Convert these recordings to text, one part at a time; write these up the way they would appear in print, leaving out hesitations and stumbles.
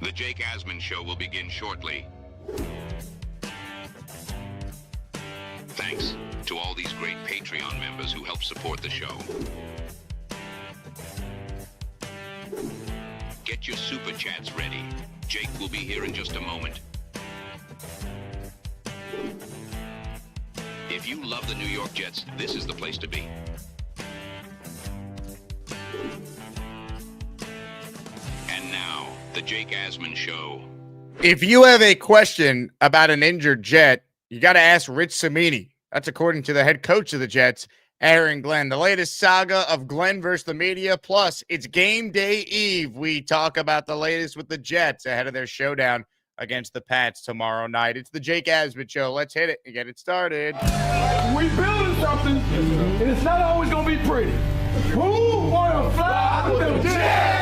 The Jake Asman Show will begin shortly. Thanks to all these great Patreon members who help support the show. Get your SuperChats ready. Jake will be here in just a moment. If you love the New York Jets, this is the place to be. And now, the Jake Asman Show. If you have a question about an injured Jet, you got to ask Rich Cimini. That's according to the head coach of the Jets, Aaron Glenn. The latest saga of Glenn versus the media. Plus, it's game day eve. We talk about the latest with the Jets ahead of their showdown against the Pats tomorrow night. It's the Jake Asman Show. Let's hit it and get it started. We building something, and it's not always going to be pretty. Who want to fly with the Jets?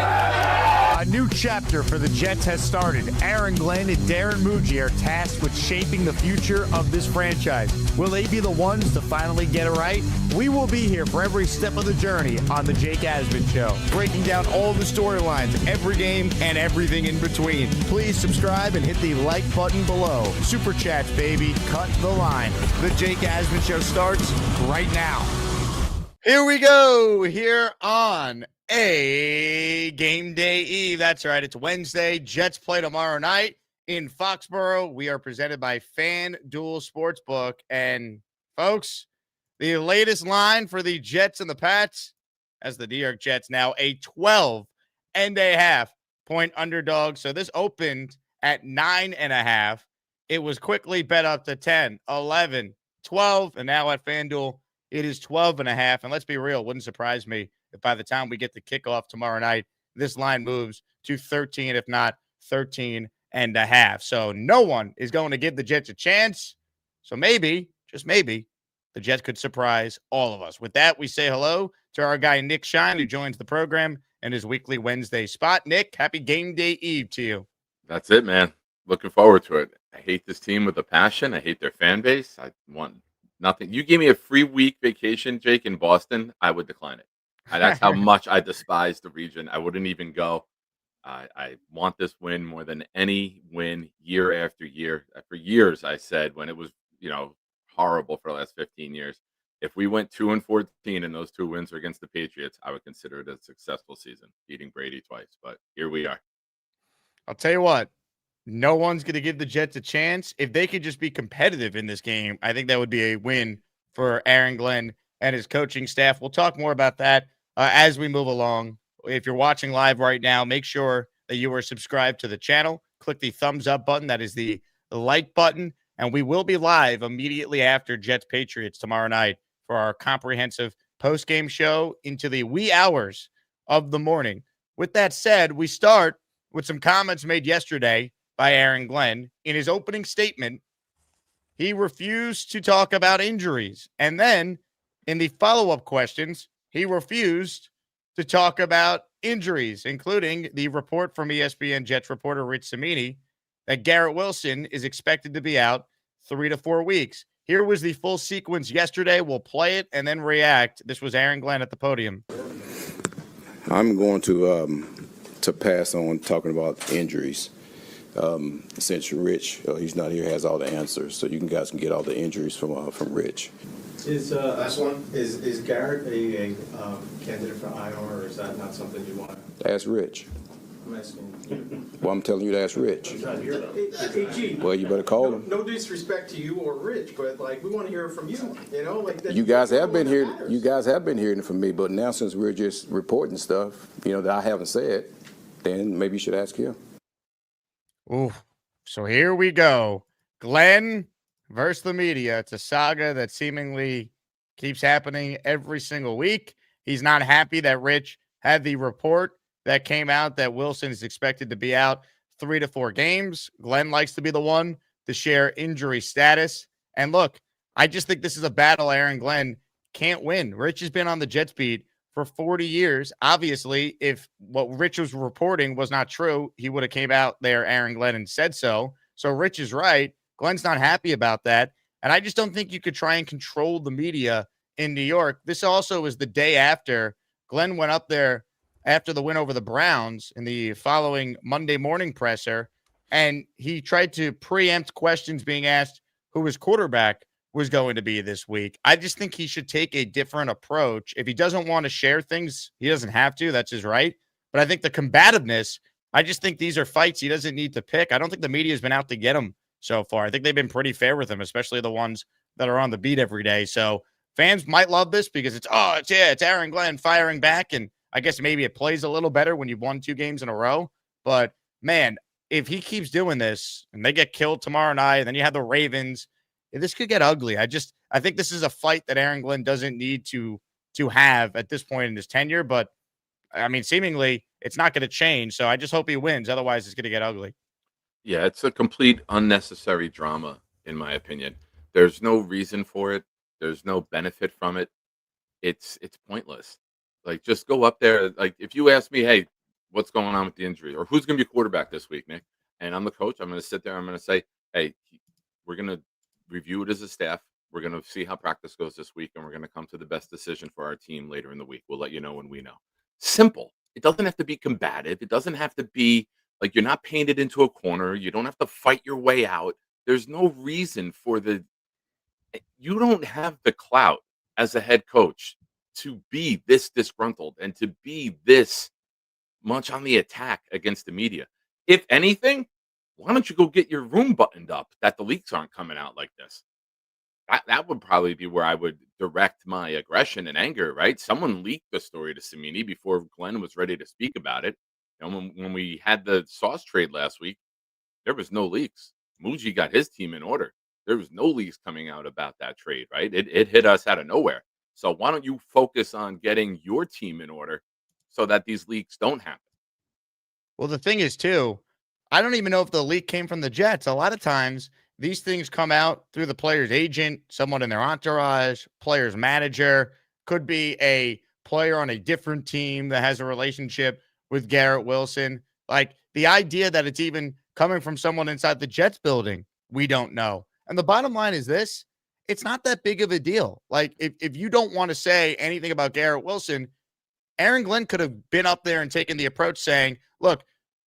A new chapter for the Jets has started. Aaron Glenn and Darren Muji are tasked with shaping the future of this franchise. Will they be the ones to finally get it right? We will be here for every step of the journey on the Jake Asman Show, breaking down all the storylines, every game, and everything in between. Please subscribe and hit the like button below. Super Chats, baby. Cut the line. The Jake Asman Show starts right now. Here we go, here on a game day eve. That's right. It's Wednesday. Jets play tomorrow night in Foxborough. We are presented by FanDuel Sportsbook. And folks, the latest line for the Jets and the Pats, as the New York Jets now a 12.5-point underdog. So this opened at 9.5. It was quickly bet up to 10, 11, 12, and now at FanDuel, it is 12.5. And let's be real, it wouldn't surprise me if by the time we get the kickoff tomorrow night, this line moves to 13, if not 13.5. So no one is going to give the Jets a chance. So maybe, just maybe, the Jets could surprise all of us. With that, we say hello to our guy, Nick Shine, who joins the program in his weekly Wednesday spot. Nick, happy game day eve to you. That's it, man. Looking forward to it. I hate this team with a passion. I hate their fan base. I want nothing. You give me a free week vacation, Jake, in Boston, I would decline it. That's how much I despise the region. I wouldn't even go. I want this win more than any win year after year. For years, I said when it was, horrible for the last 15 years, if we went 2-14 and those two wins are against the Patriots, I would consider it a successful season, beating Brady twice. But here we are. I'll tell you what, no one's going to give the Jets a chance. If they could just be competitive in this game, I think that would be a win for Aaron Glenn and his coaching staff. We'll talk more about that as we move along. If you're watching live right now, make sure that you are subscribed to the channel. Click the thumbs up button. That is the like button. And we will be live immediately after Jets Patriots tomorrow night for our comprehensive post-game show into the wee hours of the morning. With that said, we start with some comments made yesterday by Aaron Glenn. In his opening statement, he refused to talk about injuries. And then in the follow-up questions, he refused to talk about injuries, including the report from ESPN Jets reporter Rich Cimini that Garrett Wilson is expected to be out 3 to 4 weeks. Here was the full sequence yesterday. We'll play it and then react. This was Aaron Glenn at the podium. I'm going to pass on talking about injuries. Since Rich, he's not here, has all the answers, so you guys can get all the injuries from Rich. Last one. Is Garrett a candidate for IR, or is that not something you want? Ask Rich. I'm asking you. Well, I'm telling you to ask Rich. I'm trying to hear that. AG. Well, you better call him. No disrespect to you or Rich, but we want to hear from you. You guys have been here. You guys have been hearing it from me, but now since we're just reporting stuff, that I haven't said, then maybe you should ask him. Ooh, so here we go. Glenn versus the media. It's a saga that seemingly keeps happening every single week. He's not happy that Rich had the report that came out that Wilson is expected to be out 3 to 4 games. Glenn likes to be the one to share injury status. And look, I just think this is a battle Aaron Glenn can't win. Rich has been on the Jets beat for 40 years. Obviously, if what Rich was reporting was not true, he would have came out there, Aaron Glenn, and said so. So Rich is right. Glenn's not happy about that. And I just don't think you could try and control the media in New York. This also is the day after Glenn went up there after the win over the Browns in the following Monday morning presser, and he tried to preempt questions being asked who his quarterback was going to be this week. I just think he should take a different approach. If he doesn't want to share things, he doesn't have to. That's his right. But I think the combativeness, I just think these are fights he doesn't need to pick. I don't think the media has been out to get him so far. I think they've been pretty fair with him, especially the ones that are on the beat every day. So fans might love this because it's Aaron Glenn firing back. And I guess maybe it plays a little better when you've won 2 games in a row. But man, if he keeps doing this and they get killed tomorrow night, and then you have the Ravens, this could get ugly. I think this is a fight that Aaron Glenn doesn't need to have at this point in his tenure. But I mean, seemingly it's not going to change. So I just hope he wins. Otherwise, it's going to get ugly. Yeah, it's a complete unnecessary drama, in my opinion. There's no reason for it. There's no benefit from it. It's pointless. Like, just go up there. Like, if you ask me, hey, what's going on with the injury, or who's going to be quarterback this week, Nick? And I'm the coach. I'm going to sit there. I'm going to say, hey, we're going to review it as a staff. We're going to see how practice goes this week, and we're going to come to the best decision for our team later in the week. We'll let you know when we know. Simple. It doesn't have to be combative. It doesn't have to be like you're not painted into a corner. You don't have to fight your way out. There's no reason for you don't have the clout as a head coach to be this disgruntled and to be this much on the attack against the media. If anything, why don't you go get your room buttoned up that the leaks aren't coming out like this? That would probably be where I would direct my aggression and anger, right? Someone leaked the story to Cimini before Glenn was ready to speak about it. And when we had the Sauce trade last week, there was no leaks. Muji got his team in order. There was no leaks coming out about that trade, right? It hit us out of nowhere. So why don't you focus on getting your team in order so that these leaks don't happen? Well, the thing is, too, I don't even know if the leak came from the Jets. A lot of times, these things come out through the player's agent, someone in their entourage, player's manager, could be a player on a different team that has a relationship with Garrett Wilson. Like, the idea that it's even coming from someone inside the Jets building, we don't know. And the bottom line is this: it's not that big of a deal. Like, if you don't want to say anything about Garrett Wilson, Aaron Glenn could have been up there and taken the approach saying, look,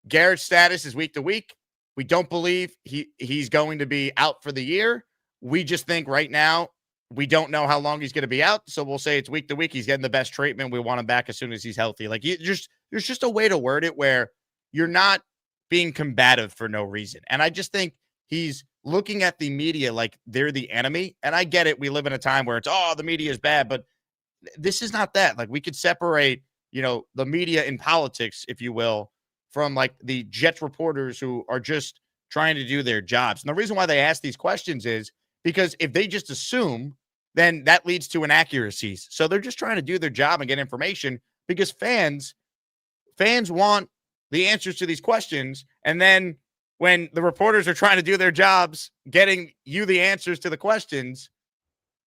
Garrett's status is week to week. We don't believe he's going to be out for the year. We just think right now we don't know how long he's going to be out. So we'll say it's week to week. He's getting the best treatment. We want him back as soon as he's healthy. Like, there's just a way to word it where you're not being combative for no reason. And I just think he's looking at the media like they're the enemy. And I get it. We live in a time where it's, the media is bad, but this is not that. Like, we could separate, the media in politics, if you will, from like the Jets reporters who are just trying to do their jobs. And the reason why they ask these questions is because if they just assume, then that leads to inaccuracies. So they're just trying to do their job and get information because fans want the answers to these questions. And then when the reporters are trying to do their jobs, getting you the answers to the questions,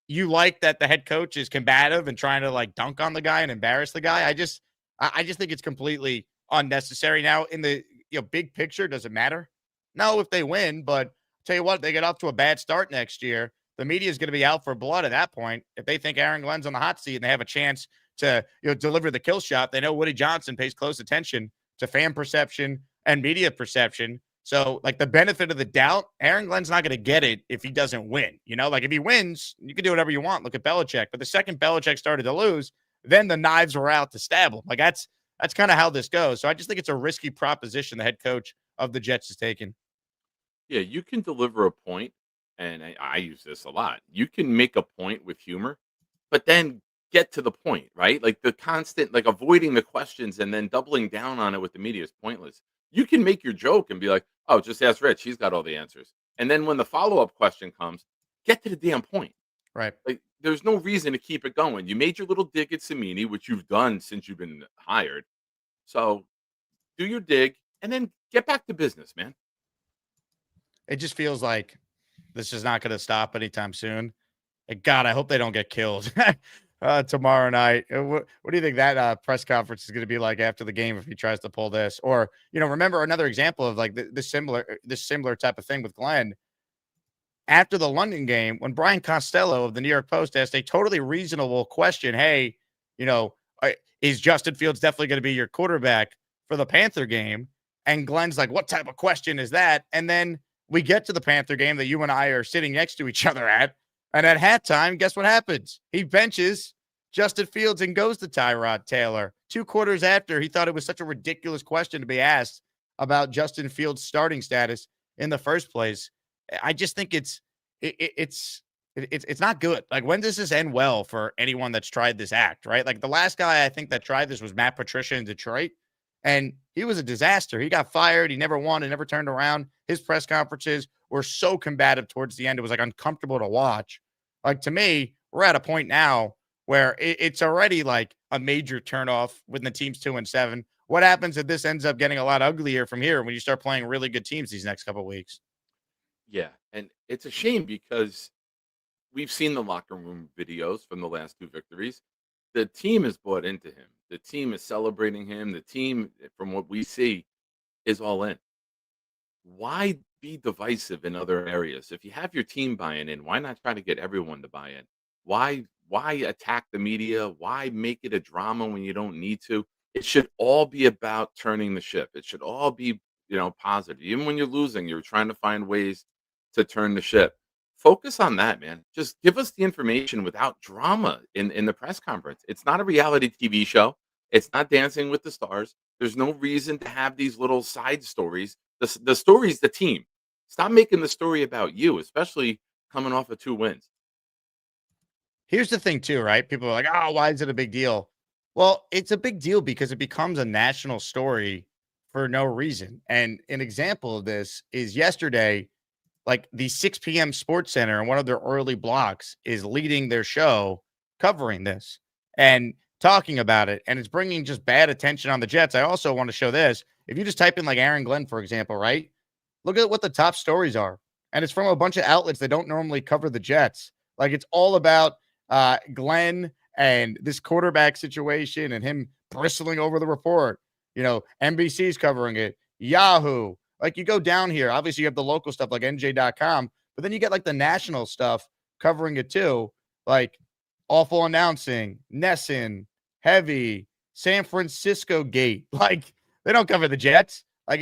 you like that the head coach is combative and trying to like dunk on the guy and embarrass the guy. I just think it's completely unnecessary. Now, in the big picture, does it matter? No, if they win, but I'll tell you what, they get off to a bad start next year. The media is going to be out for blood at that point. If they think Aaron Glenn's on the hot seat and they have a chance to deliver the kill shot, they know Woody Johnson pays close attention to fan perception and media perception. So, like, the benefit of the doubt, Aaron Glenn's not going to get it if he doesn't win. Like, if he wins, you can do whatever you want. Look at Belichick. But the second Belichick started to lose, then the knives were out to stab him. Like, that's kind of how this goes. So I just think it's a risky proposition the head coach of the Jets is taking. Yeah, you can deliver a point, and I use this a lot. You can make a point with humor, but then get to the point, right? Like, the constant, like, avoiding the questions and then doubling down on it with the media is pointless. You can make your joke and be like, oh, just ask Rich. He's got all the answers. And then when the follow-up question comes, get to the damn point. Right. Like, there's no reason to keep it going. You made your little dig at Cimini, which you've done since you've been hired. So do your dig and then get back to business, man. It just feels like this is not going to stop anytime soon. And God, I hope they don't get killed tomorrow night. What do you think that press conference is going to be like after the game if he tries to pull this? Or, remember another example of like this similar type of thing with Glenn. After the London game, when Brian Costello of the New York Post asked a totally reasonable question, hey, is Justin Fields definitely going to be your quarterback for the Panther game? And Glenn's like, what type of question is that? And then we get to the Panther game that you and I are sitting next to each other at. And at halftime, guess what happens? He benches Justin Fields and goes to Tyrod Taylor. 2 quarters after, he thought it was such a ridiculous question to be asked about Justin Fields' starting status in the first place. I just think it's not good. Like, when does this end well for anyone that's tried this act, right? Like, the last guy I think that tried this was Matt Patricia in Detroit, and he was a disaster. He got fired. He never won and never turned around. His press conferences were so combative towards the end. It was like uncomfortable to watch. Like, to me, we're at a point now where it's already like a major turnoff when the team's 2-7. What happens if this ends up getting a lot uglier from here when you start playing really good teams these next couple of weeks? Yeah, and it's a shame because we've seen the locker room videos from the last 2 victories. The team is bought into him. The team is celebrating him. The team, from what we see, is all in. Why be divisive in other areas? If you have your team buying in, why not try to get everyone to buy in? Why attack the media? Why make it a drama when you don't need to? It should all be about turning the ship. It should all be, positive. Even when you're losing, you're trying to find ways to turn the ship. Focus on that, man. Just give us the information without drama in the press conference. It's not a reality TV show. It's not Dancing with the Stars. There's no reason to have these little side stories. The story's the team. Stop making the story about you, especially coming off of 2 wins. Here's the thing, too, right? People are like, oh, why is it a big deal? Well, it's a big deal because it becomes a national story for no reason. And an example of this is yesterday, like the 6 p.m. Sports Center in one of their early blocks is leading their show covering this and talking about it. And it's bringing just bad attention on the Jets. I also want to show this. If you just type in like Aaron Glenn, for example, right? Look at what the top stories are. And it's from a bunch of outlets that don't normally cover the Jets. Like, it's all about Glenn and this quarterback situation and him bristling over the report. NBC's covering it. Yahoo. Like, you go down here, obviously you have the local stuff like NJ.com, but then you get like the national stuff covering it too. Like Awful Announcing, Nesson, Heavy, San Francisco Gate. Like, they don't cover the Jets. Like,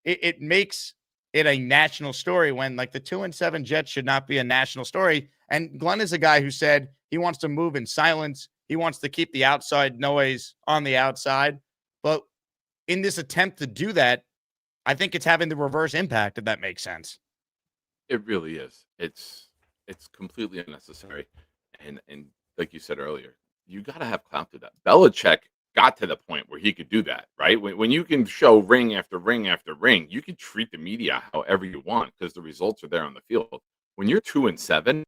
it makes it a national story when like the 2-7 Jets should not be a national story. And Glenn is a guy who said he wants to move in silence. He wants to keep the outside noise on the outside. But in this attempt to do that, I think it's having the reverse impact, if that makes sense. It really is. It's completely unnecessary. And like you said earlier, you got to have clout to that. Belichick got to the point where he could do that, right? When you can show ring after ring after ring, you can treat the media however you want because the results are there on the field. When you're 2-7,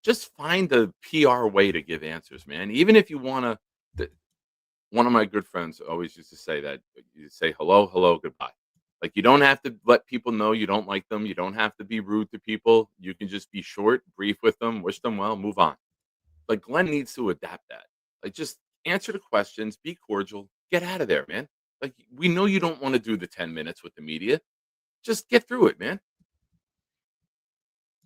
just find the PR way to give answers, man. Even if you want to, one of my good friends always used to say that you say hello, hello, goodbye. Like, you don't have to let people know you don't like them. You don't have to be rude to people. You can just be short, brief with them, wish them well, move on. Like, Glenn needs to adapt that. Like, just answer the questions, be cordial, get out of there, man. Like, we know you don't want to do the 10 minutes with the media. Just get through it, man.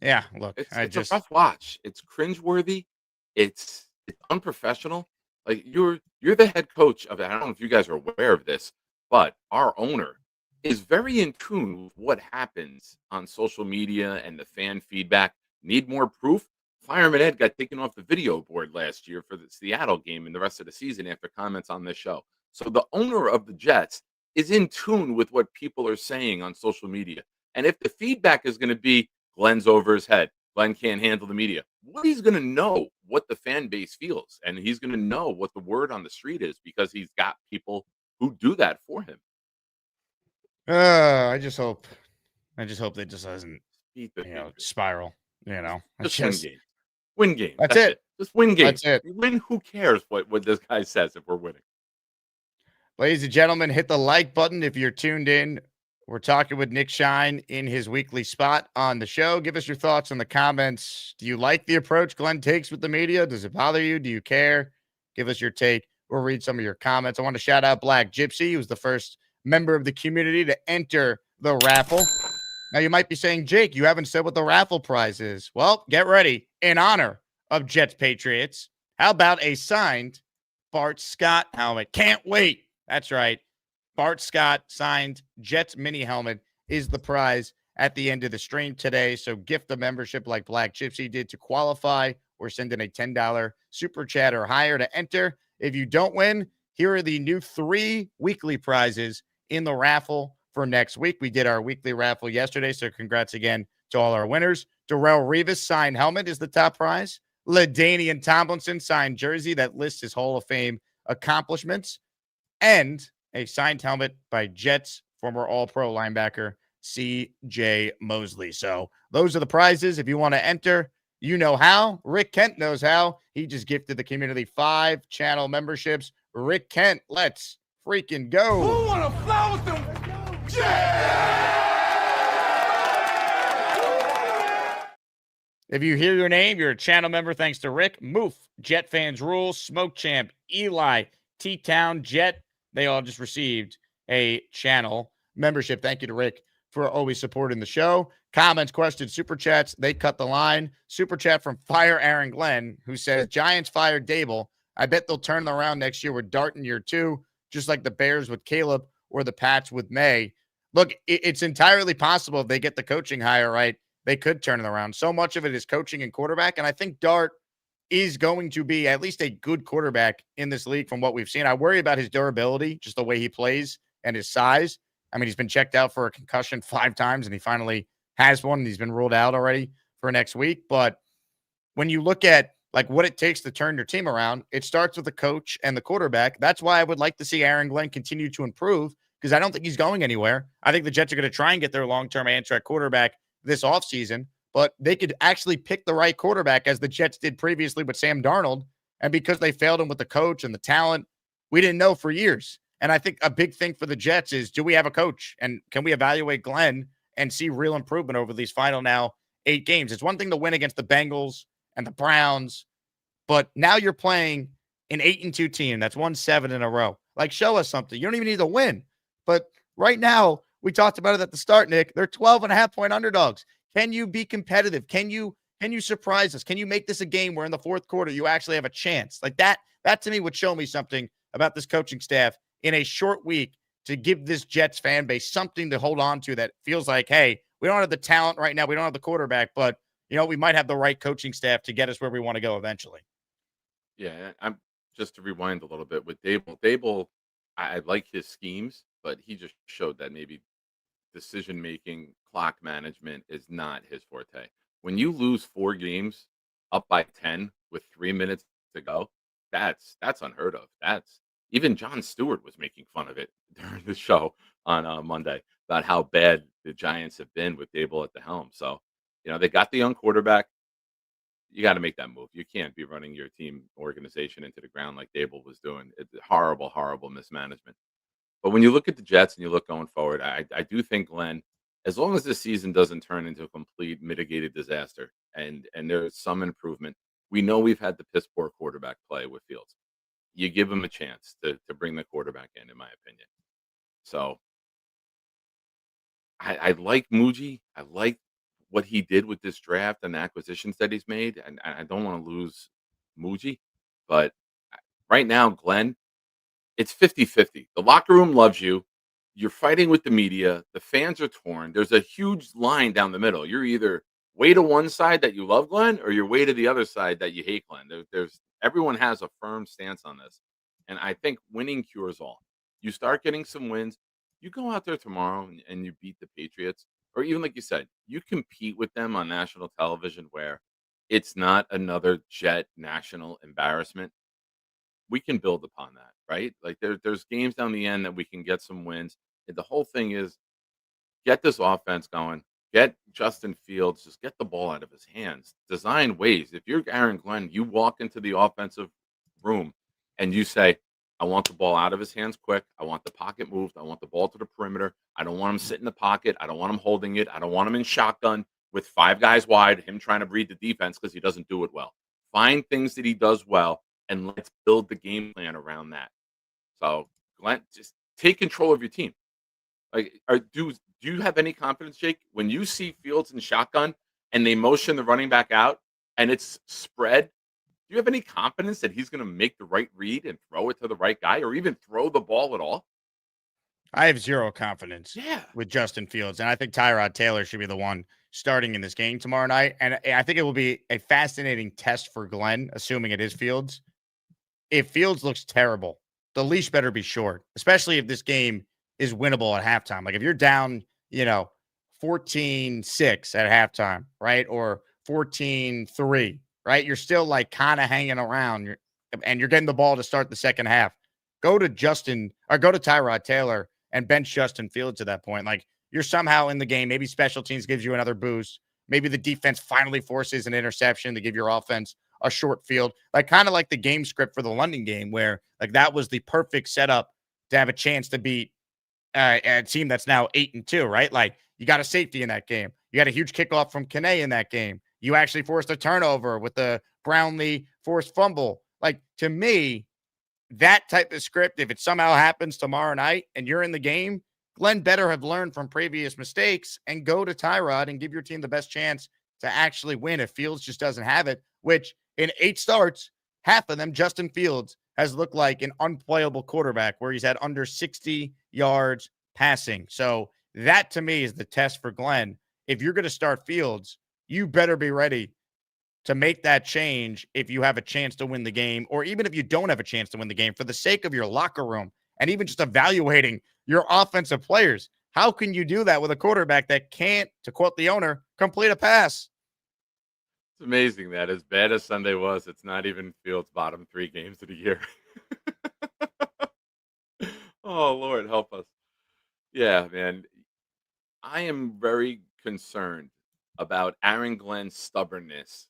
Yeah, look, it's a rough watch. It's cringeworthy. It's unprofessional. Like, you're the head coach of it. I don't know if you guys are aware of this, but our owner is very in tune with what happens on social media and the fan feedback. Need more proof? Fireman Ed got taken off the video board last year for the Seattle game and the rest of the season after comments on this show. So the owner of the Jets is in tune with what people are saying on social media. And if the feedback is going to be Glenn's over his head, Glenn can't handle the media, well, he's going to know what the fan base feels. And he's going to know what the word on the street is because he's got people who do that for him. I just hope that just doesn't, spiral. Just win games. That's it. Just win games. That's it. Win. Who cares what this guy says if we're winning? Ladies and gentlemen, hit the like button if you're tuned in. We're talking with Nick Shine in his weekly spot on the show. Give us your thoughts in the comments. Do you like the approach Glenn takes with the media? Does it bother you? Do you care? Give us your take. We'll read some of your comments. I want to shout out Black Gypsy, who's the first member of the community to enter the raffle. Now, you might be saying, Jake, you haven't said what the raffle prize is. Well, get ready. In honor of Jets Patriots, how about a signed Bart Scott helmet. Can't wait. That's right. Bart Scott signed Jets mini helmet is the prize at the end of the stream today. So gift the membership like Black Gypsy did to qualify, or send in a $10 super chat or higher to enter. If you don't win, here are the new 3 weekly prizes in the raffle for next week. We did our weekly raffle yesterday, so congrats again to all our winners. Darrell Revis signed helmet is the top prize. LaDainian Tomlinson signed jersey that lists his Hall of Fame accomplishments, and a signed helmet by Jets former All-Pro linebacker C.J. Mosley. So those are the prizes. If you want to enter, you know how. Rick Kent knows how. He just gifted the community 5 channel memberships. Rick Kent, let's freaking go. Who want to fly with them? If you hear your name, you're a channel member thanks to Rick. Moof, Jet Fans Rules, Smoke Champ, Eli, T-Town, Jet. They all just received a channel membership. Thank you to Rick for always supporting the show. Comments, questions, super chats, they cut the line. Super chat from Fire Aaron Glenn, who says, Giants fired Dable. I bet they'll turn around next year with Dart in year 2, just like the Bears with Caleb or the Pats with May. Look, it's entirely possible if they get the coaching hire right, they could turn it around. So much of it is coaching and quarterback, and I think Dart is going to be at least a good quarterback in this league from what we've seen. I worry about his durability, just the way he plays and his size. I mean, he's been checked out for a concussion 5 times, and he finally has one, and he's been ruled out already for next week. But when you look at like what it takes to turn your team around, it starts with the coach and the quarterback. That's why I would like to see Aaron Glenn continue to improve, because I don't think he's going anywhere. I think the Jets are going to try and get their long-term Amtrak quarterback this offseason, but they could actually pick the right quarterback, as the Jets did previously with Sam Darnold. And because they failed him with the coach and the talent, we didn't know for years. And I think a big thing for the Jets is, do we have a coach? And can we evaluate Glenn and see real improvement over these final now 8 games? It's one thing to win against the Bengals and the Browns, but now you're playing an 8-2 team that's won 7 in a row. Like, show us something. You don't even need to win. But right now, we talked about it at the start, Nick. They're 12.5-point underdogs. Can you be competitive? Can you surprise us? Can you make this a game where in the fourth quarter you actually have a chance? Like that to me would show me something about this coaching staff in a short week, to give this Jets fan base something to hold on to that feels like, hey, we don't have the talent right now. We don't have the quarterback, but we might have the right coaching staff to get us where we want to go eventually. Yeah, I'm just to rewind a little bit with Dable. Dable, I like his schemes, but he just showed that maybe decision-making, clock management is not his forte. When you lose 4 games up by 10 with 3 minutes to go, that's unheard of. That's even Jon Stewart was making fun of it during the show on Monday about how bad the Giants have been with Dable at the helm. So, they got the young quarterback. You got to make that move. You can't be running your team organization into the ground like Dable was doing. It's horrible, horrible mismanagement. But when you look at the Jets and you look going forward, I do think, Glenn, as long as this season doesn't turn into a complete mitigated disaster and there's some improvement, we know we've had the piss poor quarterback play with Fields. You give him a chance to bring the quarterback in my opinion. So I like Muji. I like what he did with this draft and the acquisitions that he's made. And I don't want to lose Muji. But right now, Glenn, it's 50-50. The locker room loves you. You're fighting with the media. The fans are torn. There's a huge line down the middle. You're either way to one side that you love Glenn, or you're way to the other side that you hate Glenn. There's everyone has a firm stance on this. And I think winning cures all. You start getting some wins. You go out there tomorrow and you beat the Patriots. Or even like you said, you compete with them on national television where it's not another Jet national embarrassment. We can build upon that, right? Like there's games down the end that we can get some wins. And the whole thing is get this offense going. Get Justin Fields, just get the ball out of his hands. Design ways. If you're Aaron Glenn, you walk into the offensive room and you say, I want the ball out of his hands quick. I want the pocket moved. I want the ball to the perimeter. I don't want him sitting in the pocket. I don't want him holding it. I don't want him in shotgun with 5 guys wide, him trying to read the defense because he doesn't do it well. Find things that he does well, and let's build the game plan around that. So, Glenn, just take control of your team. Like, do you have any confidence, Jake, when you see Fields in shotgun and they motion the running back out and it's spread Do you have any confidence that he's going to make the right read and throw it to the right guy or even throw the ball at all? I have zero confidence Yeah. with Justin Fields, and I think Tyrod Taylor should be the one starting in this game tomorrow night. And I think it will be a fascinating test for Glenn, assuming it is Fields. If Fields looks terrible, the leash better be short, especially if this game is winnable at halftime. Like if you're down, 14-6 at halftime, right? Or 14-3, right? You're still like kind of hanging around and you're getting the ball to start the second half. Go to Tyrod Taylor and bench Justin Fields at that point. Like you're somehow in the game. Maybe special teams gives you another boost. Maybe the defense finally forces an interception to give your offense a short field, like kind of like the game script for the London game, where like that was the perfect setup to have a chance to beat a team that's now 8-2, right? Like you got a safety in that game. You had a huge kickoff from Kane in that game. You actually forced a turnover with the Brownlee forced fumble. Like to me, that type of script, if it somehow happens tomorrow night and you're in the game, Glenn better have learned from previous mistakes and go to Tyrod and give your team the best chance to actually win if Fields just doesn't have it, which in 8 starts, half of them, Justin Fields has looked like an unplayable quarterback where he's had under 60 yards passing. So that to me is the test for Glenn. If you're going to start Fields, you better be ready to make that change if you have a chance to win the game, or even if you don't have a chance to win the game, for the sake of your locker room and even just evaluating your offensive players. How can you do that with a quarterback that can't, to quote the owner, complete a pass? It's amazing that as bad as Sunday was, it's not even Fields' bottom 3 games of the year. Oh, Lord, help us. Yeah, man. I am very concerned about Aaron Glenn's stubbornness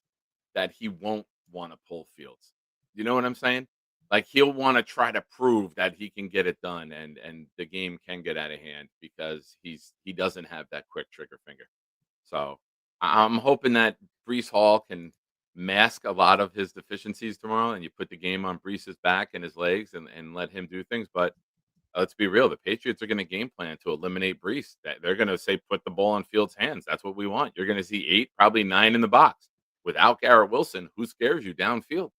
that he won't want to pull Fields. You know what I'm saying? Like he'll want to try to prove that he can get it done and the game can get out of hand because he doesn't have that quick trigger finger. So I'm hoping that Brees Hall can mask a lot of his deficiencies tomorrow and you put the game on Brees's back and his legs and let him do things. But let's be real, the Patriots are going to game plan to eliminate Brees. They're going to say put the ball in Fields' hands. That's what we want. You're going to see 8, probably 9 in the box. Without Garrett Wilson, who scares you downfield?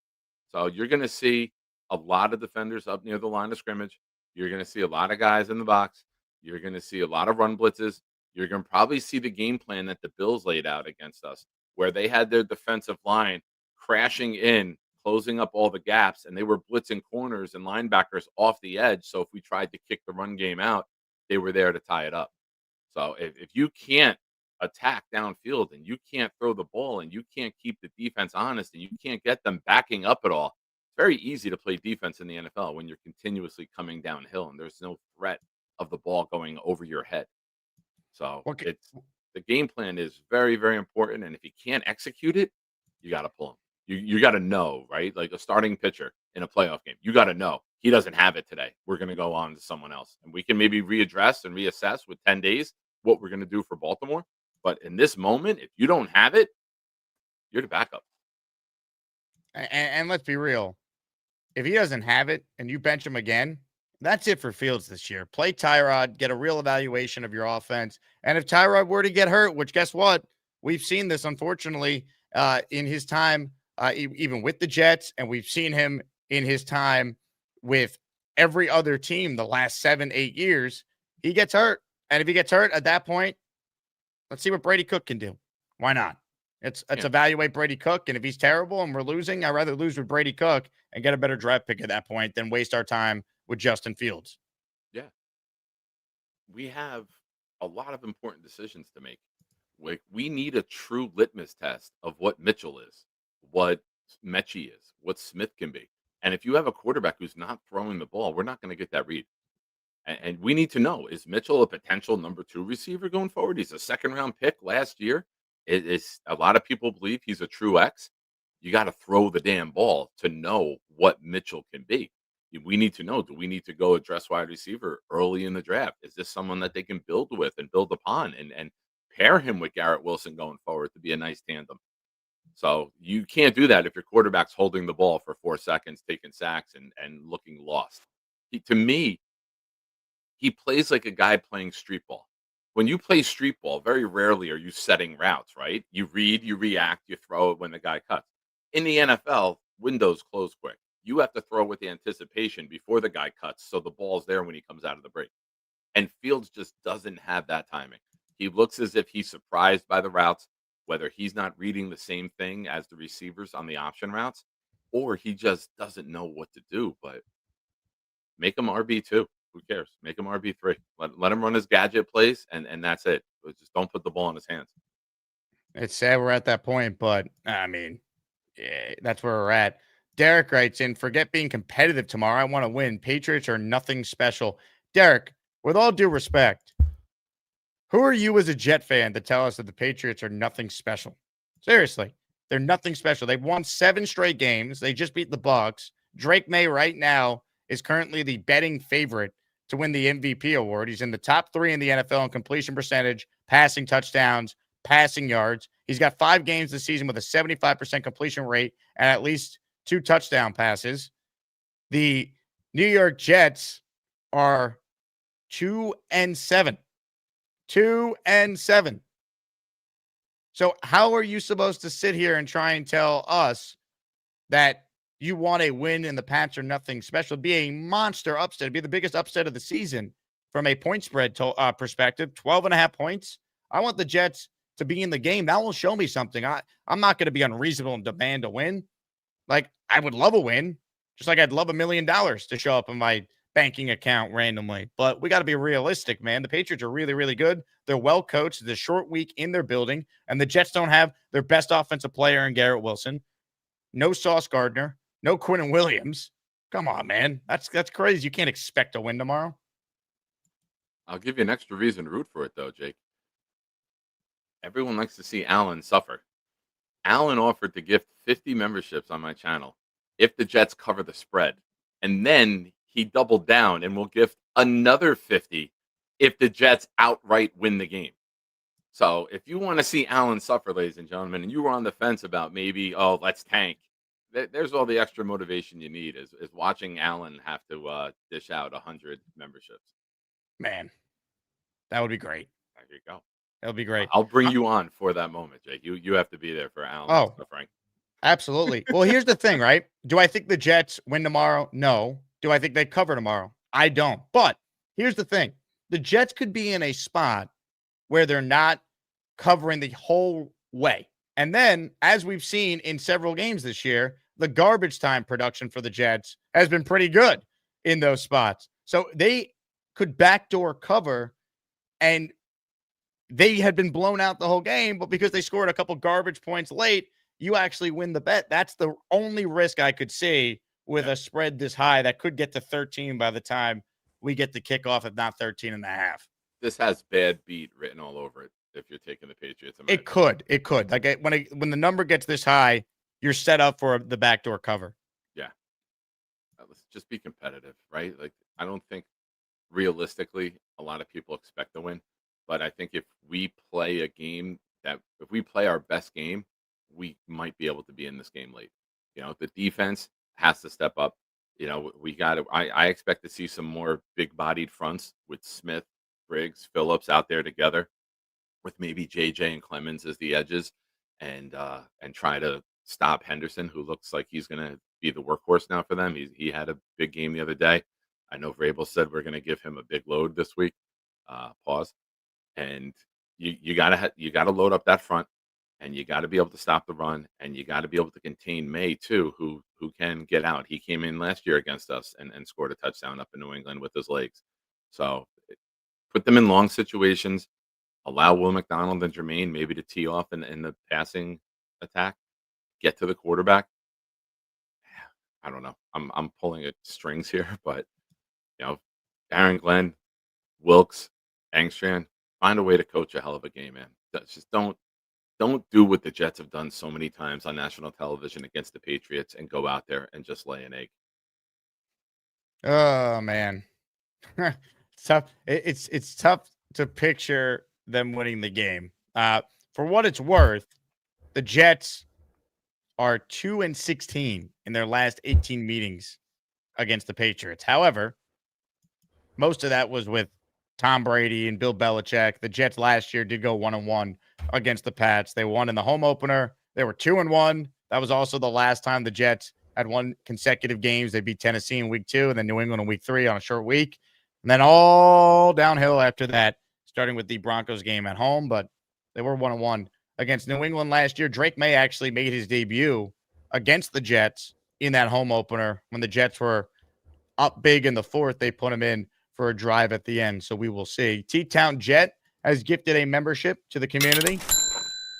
So you're going to see a lot of defenders up near the line of scrimmage. You're going to see a lot of guys in the box. You're going to see a lot of run blitzes. You're going to probably see the game plan that the Bills laid out against us, where they had their defensive line crashing in, closing up all the gaps, and they were blitzing corners and linebackers off the edge. So if we tried to kick the run game out, they were there to tie it up. So if you can't attack downfield and you can't throw the ball and you can't keep the defense honest and you can't get them backing up at all, it's very easy to play defense in the NFL when you're continuously coming downhill and there's no threat of the ball going over your head. So it's the game plan is very, very important. And if you can't execute it, you got to pull him. You got to know, right? Like a starting pitcher in a playoff game, you got to know he doesn't have it today. We're going to go on to someone else and we can maybe readdress and reassess with 10 days what we're going to do for Baltimore. But in this moment, if you don't have it, you're the backup. And let's be real. If he doesn't have it and you bench him again, that's it for Fields this year. Play Tyrod, get a real evaluation of your offense. And if Tyrod were to get hurt, which guess what? We've seen this, unfortunately, in his time, even with the Jets, and we've seen him in his time with every other team the last 7-8 years. He gets hurt. And if he gets hurt at that point, let's see what Brady Cook can do. Why not? Let's evaluate Brady Cook. And if he's terrible and we're losing, I'd rather lose with Brady Cook and get a better draft pick at that point than waste our time with Justin Fields. Yeah. We have a lot of important decisions to make. We need a true litmus test of what Mitchell is, what Mechie is, what Smith can be. And if you have a quarterback who's not throwing the ball, we're not going to get that read. And we need to know, is Mitchell a potential number 2 receiver going forward? He's a second-round pick last year. It's a lot of people believe he's a true X. You got to throw the damn ball to know what Mitchell can be. We need to know, do we need to go address wide receiver early in the draft? Is this someone that they can build with and build upon and pair him with Garrett Wilson going forward to be a nice tandem? So you can't do that if your quarterback's holding the ball for 4 seconds, taking sacks and looking lost. To me, he plays like a guy playing street ball. When you play street ball, very rarely are you setting routes, right? You read, you react, you throw it when the guy cuts. In the NFL, windows close quick. You have to throw with the anticipation before the guy cuts, so the ball's there when he comes out of the break. And Fields just doesn't have that timing. He looks as if he's surprised by the routes, whether he's not reading the same thing as the receivers on the option routes, or he just doesn't know what to do. But make him RB2. Who cares? Make him RB3. Let him run his gadget plays, and that's it. But just don't put the ball in his hands. It's sad we're at that point, but I mean, yeah, that's where we're at. Derek writes in, forget being competitive tomorrow. I want to win. Patriots are nothing special. Derek, with all due respect, who are you as a Jet fan to tell us that the Patriots are nothing special? Seriously, they're nothing special. They've won 7 straight games. They just beat the Bucs. Drake May right now is currently the betting favorite to win the MVP award. He's in the top 3 in the NFL in completion percentage, passing touchdowns, passing yards. He's got 5 games this season with a 75% completion rate and at least 2 touchdown passes. The New York Jets are 2-7. 2-7. So how are you supposed to sit here and try and tell us that you want a win and the Pats are nothing special? It'd be a monster upset. It'd be the biggest upset of the season from a point spread perspective. 12.5 points. I want the Jets to be in the game. That will show me something. I'm not going to be unreasonable and demand a win. Like, I would love a win, just like I'd love $1 million to show up in my banking account randomly. But we got to be realistic, man. The Patriots are really, really good. They're well coached. It's a short week in their building, and the Jets don't have their best offensive player in Garrett Wilson. No Sauce Gardner. No Quinnen Williams. Come on, man. That's crazy. You can't expect a win tomorrow. I'll give you an extra reason to root for it, though, Jake. Everyone likes to see Allen suffer. Allen offered to gift 50 memberships on my channel if the Jets cover the spread. And then he doubled down and will gift another 50 if the Jets outright win the game. So if you want to see Allen suffer, ladies and gentlemen, and you were on the fence about maybe, let's tank, there's all the extra motivation you need is watching Allen have to dish out 100 memberships. Man, that would be great. There you go. That would be great. I'll bring you on for that moment, Jake. You have to be there for Allen suffering. Absolutely. Well, here's the thing, right? Do I think the Jets win tomorrow? No. Do I think they cover tomorrow? I don't. But here's the thing. The Jets could be in a spot where they're not covering the whole way. And then, as we've seen in several games this year, the garbage time production for the Jets has been pretty good in those spots. So they could backdoor cover, and they had been blown out the whole game, but because they scored a couple garbage points late, you actually win the bet. That's the only risk I could see with a spread this high that could get to 13 by the time we get the kickoff, if not 13.5. This has bad beat written all over it if you're taking the Patriots. It could. Like when the number gets this high, you're set up for the backdoor cover. Yeah. Let's just be competitive, right? Like, I don't think realistically a lot of people expect to win, but I think if we play if we play our best game, we might be able to be in this game late. The defense has to step up. We got to, I expect to see some more big bodied fronts with Smith, Briggs, Phillips out there together with maybe JJ and Clemens as the edges and try to stop Henderson, who looks like he's going to be the workhorse now for them. He had a big game the other day. I know Vrabel said we're going to give him a big load this week. Pause. And you gotta load up that front, and you got to be able to stop the run, and you got to be able to contain May too, who can get out. He came in last year against us and scored a touchdown up in New England with his legs. So put them in long situations. Allow Will McDonald and Jermaine maybe to tee off in the passing attack. Get to the quarterback. I don't know. I'm pulling at strings here, but Aaron Glenn, Wilkes, Engstrand, find a way to coach a hell of a game, man. Just don't do what the Jets have done so many times on national television against the Patriots and go out there and just lay an egg. Oh man, it's tough. It's tough to picture them winning the game. For what it's worth, the Jets are 2-16 in their last 18 meetings against the Patriots. However, most of that was with Tom Brady and Bill Belichick. The Jets last year did go 1-1 against the Pats. They won in the home opener. They were 2-1. That was also the last time the Jets had won consecutive games. They beat Tennessee in week 2 and then New England in week 3 on a short week. And then all downhill after that, starting with the Broncos game at home. But they were 1-1 against New England last year. Drake May actually made his debut against the Jets in that home opener when the Jets were up big in the fourth. They put him in for a drive at the end. So we will see. T-Town Jet has gifted a membership to the community.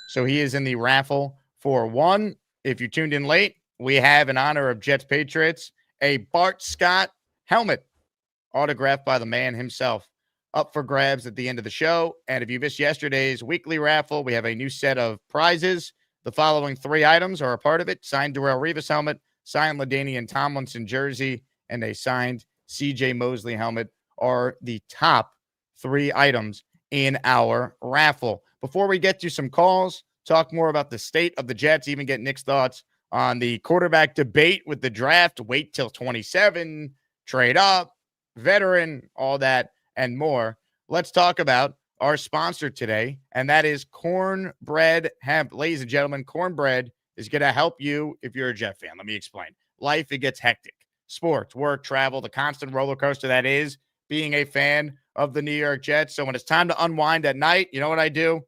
So he is in the raffle for one. If you tuned in late, we have, in honor of Jets Patriots, a Bart Scott helmet autographed by the man himself up for grabs at the end of the show. And if you missed yesterday's weekly raffle, we have a new set of prizes. The following 3 items are a part of it: signed Darrelle Revis helmet, signed LaDainian Tomlinson jersey, and a signed CJ Mosley helmet are the top 3 items in our raffle. Before we get to some calls, talk more about the state of the Jets, even get Nick's thoughts on the quarterback debate with the draft, wait till 27, trade up, veteran, all that and more. Let's talk about our sponsor today, and that is Cornbread Hemp. Ladies and gentlemen, Cornbread is going to help you if you're a Jet fan. Let me explain. Life, it gets hectic. Sports, work, travel, the constant roller coaster that is being a fan of the New York Jets. So when it's time to unwind at night, you know what I do?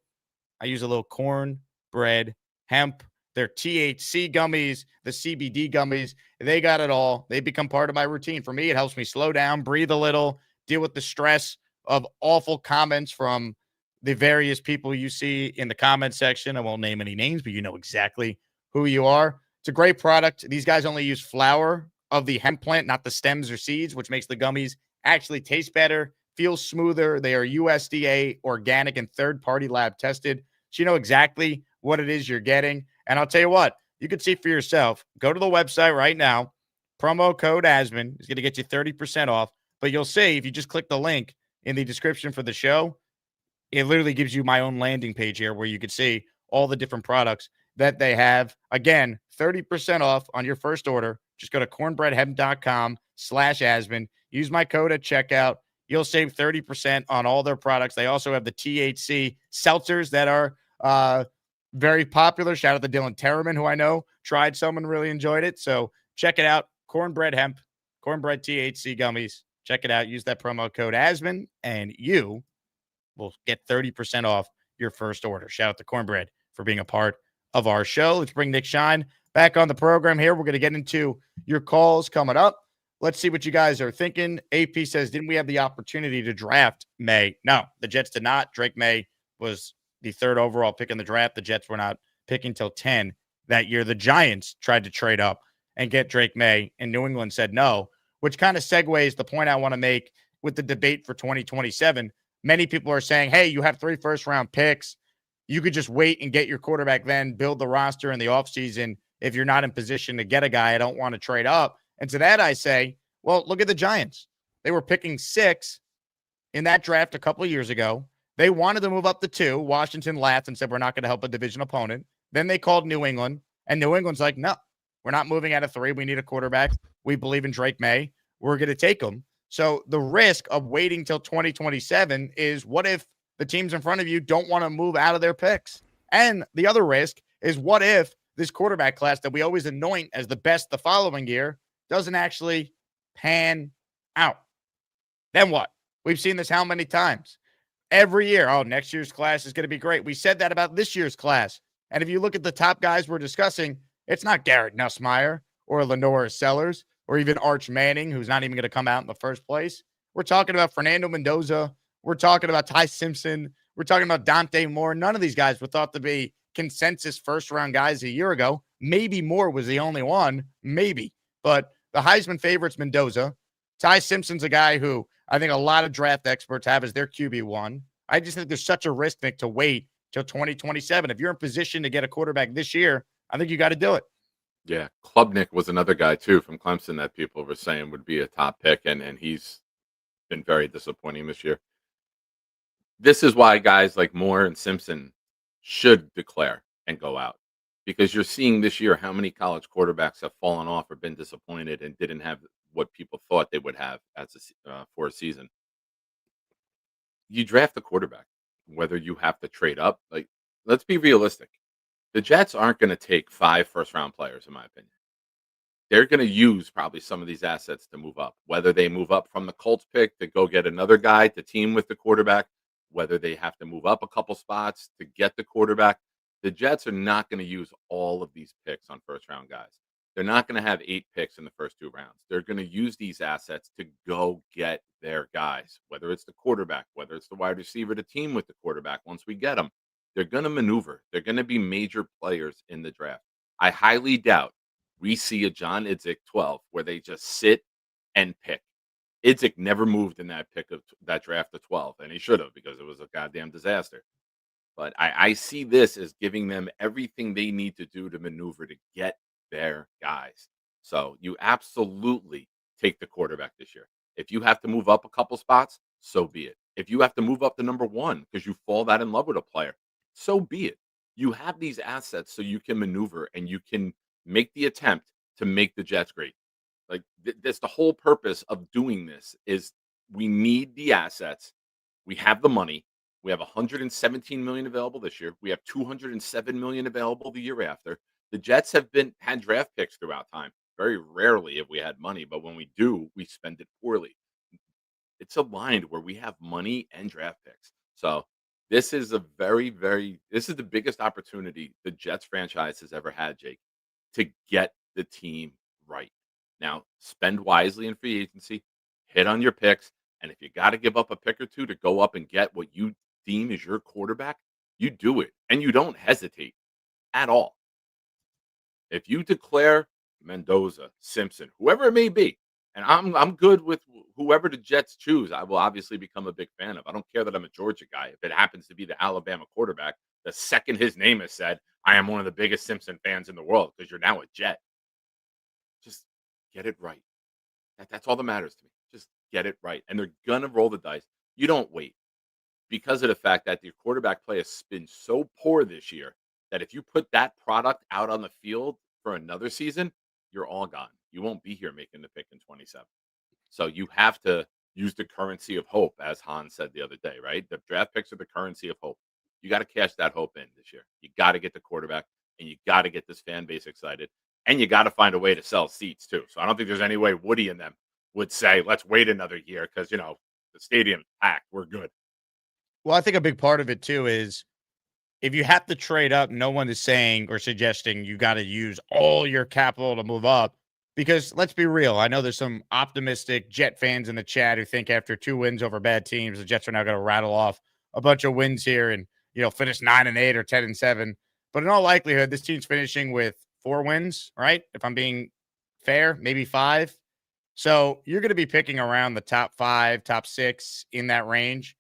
I use a little Cornbread Hemp. Their THC gummies, the CBD gummies, they got it all. They become part of my routine. For me, it helps me slow down, breathe a little, deal with the stress of awful comments from the various people you see in the comment section. I won't name any names, but you know exactly who you are. It's a great product. These guys only use flower of the hemp plant, not the stems or seeds, which makes the gummies actually taste better, feel smoother. They are USDA organic and third-party lab tested. So you know exactly what it is you're getting. And I'll tell you what, you can see for yourself. Go to the website right now. Promo code Asman is going to get you 30% off. But you'll see, if you just click the link in the description for the show, it literally gives you my own landing page here where you can see all the different products that they have. Again, 30% off on your first order. Just go to cornbreadhemp.com/Asman. Use my code at checkout. You'll save 30% on all their products. They also have the THC seltzers that are very popular. Shout out to Dylan Terraman, who I know tried some and really enjoyed it. So check it out. Cornbread Hemp, Cornbread THC gummies. Check it out. Use that promo code Asman, and you will get 30% off your first order. Shout out to Cornbread for being a part of our show. Let's bring Nick Shine back on the program here. We're going to get into your calls coming up. Let's see what you guys are thinking. AP says, didn't we have the opportunity to draft May? No, the Jets did not. Drake May was the 3rd overall pick in the draft. The Jets were not picking till 10 that year. The Giants tried to trade up and get Drake May, and New England said no, which kind of segues the point I want to make with the debate for 2027. Many people are saying, hey, you have 3 first-round picks. You could just wait and get your quarterback then, build the roster in the offseason. If you're not in position to get a guy, I don't want to trade up. And to that I say, well, look at the Giants. They were picking 6 in that draft a couple of years ago. They wanted to move up to 2. Washington laughed and said, we're not going to help a division opponent. Then they called New England, and New England's like, no, we're not moving out of 3. We need a quarterback. We believe in Drake May. We're going to take him. So the risk of waiting till 2027 is, what if the teams in front of you don't want to move out of their picks? And the other risk is, what if this quarterback class that we always anoint as the best the following year doesn't actually pan out? Then what? We've seen this how many times? Every year, oh, next year's class is going to be great. We said that about this year's class. And if you look at the top guys we're discussing, it's not Garrett Nussmeier or Lenora Sellers or even Arch Manning, who's not even going to come out in the first place. We're talking about Fernando Mendoza. We're talking about Ty Simpson. We're talking about Dante Moore. None of these guys were thought to be consensus first-round guys a year ago. Maybe Moore was the only one. Maybe. But the Heisman favorite's Mendoza. Ty Simpson's a guy who I think a lot of draft experts have as their QB1. I just think there's such a risk, Nick, to wait till 2027. If you're in position to get a quarterback this year, I think you got to do it. Yeah. Klubnik was another guy, too, from Clemson that people were saying would be a top pick, and he's been very disappointing this year. This is why guys like Moore and Simpson should declare and go out, because you're seeing this year how many college quarterbacks have fallen off or been disappointed and didn't have what people thought they would have as for a season. You draft a quarterback, whether you have to trade up. Like, let's be realistic. The Jets aren't going to take 5 first-round players, in my opinion. they're going to use probably some of these assets to move up, whether they move up from the Colts pick to go get another guy to team with the quarterback, whether they have to move up a couple spots to get the quarterback. The Jets are not going to use all of these picks on first round guys. They're not going to have 8 picks in the first 2 rounds. They're going to use these assets to go get their guys, whether it's the quarterback, whether it's the wide receiver to team with the quarterback once we get them. They're going to maneuver. They're going to be major players in the draft. I highly doubt we see a John Idzik 12 where they just sit and pick. Idzik never moved in that pick of that draft of 12, and he should have because it was a goddamn disaster. But I see this as giving them everything they need to do to maneuver to get their guys. So you absolutely take the quarterback this year. If you have to move up a couple spots, so be it. If you have to move up to number 1 because you fall that in love with a player, so be it. You have these assets so you can maneuver and you can make the attempt to make the Jets great. Like that's the whole purpose of doing this is we need the assets. We have the money. We have 117 million available this year. We have 207 million available the year after. The Jets have had draft picks throughout time. Very rarely have we had money, but when we do, we spend it poorly. It's aligned where we have money and draft picks. So this is a this is the biggest opportunity the Jets franchise has ever had, Jake, to get the team right. Now, spend wisely in free agency, hit on your picks, and if you got to give up a pick or two to go up and get what you deem is your quarterback, you do it, and you don't hesitate at all. If you declare Mendoza, Simpson, whoever it may be, and I'm good with whoever the Jets choose, I will obviously become a big fan of. I don't care that I'm a Georgia guy. If it happens to be the Alabama quarterback, the second his name is said, I am one of the biggest Simpson fans in the world because you're now a Jet. Just get it right. That's all that matters to me. Just get it right. And they're going to roll the dice. You don't wait because of the fact that your quarterback play has been so poor this year that if you put that product out on the field for another season, you're all gone. You won't be here making the pick in 27. So you have to use the currency of hope, as Hans said the other day, right? The draft picks are the currency of hope. You got to cash that hope in this year. You got to get the quarterback, and you got to get this fan base excited, and you got to find a way to sell seats too. So I don't think there's any way Woody and them would say, let's wait another year because, the stadium's packed. We're good. Well, I think a big part of it too is if you have to trade up, no one is saying or suggesting you got to use all your capital to move up. Because let's be real, I know there's some optimistic Jet fans in the chat who think after 2 wins over bad teams, the Jets are now going to rattle off a bunch of wins here and finish 9-8 or 10-7. But in all likelihood, this team's finishing with 4 wins, right? If I'm being fair, maybe 5. So you're going to be picking around the top 5, top 6 in that range.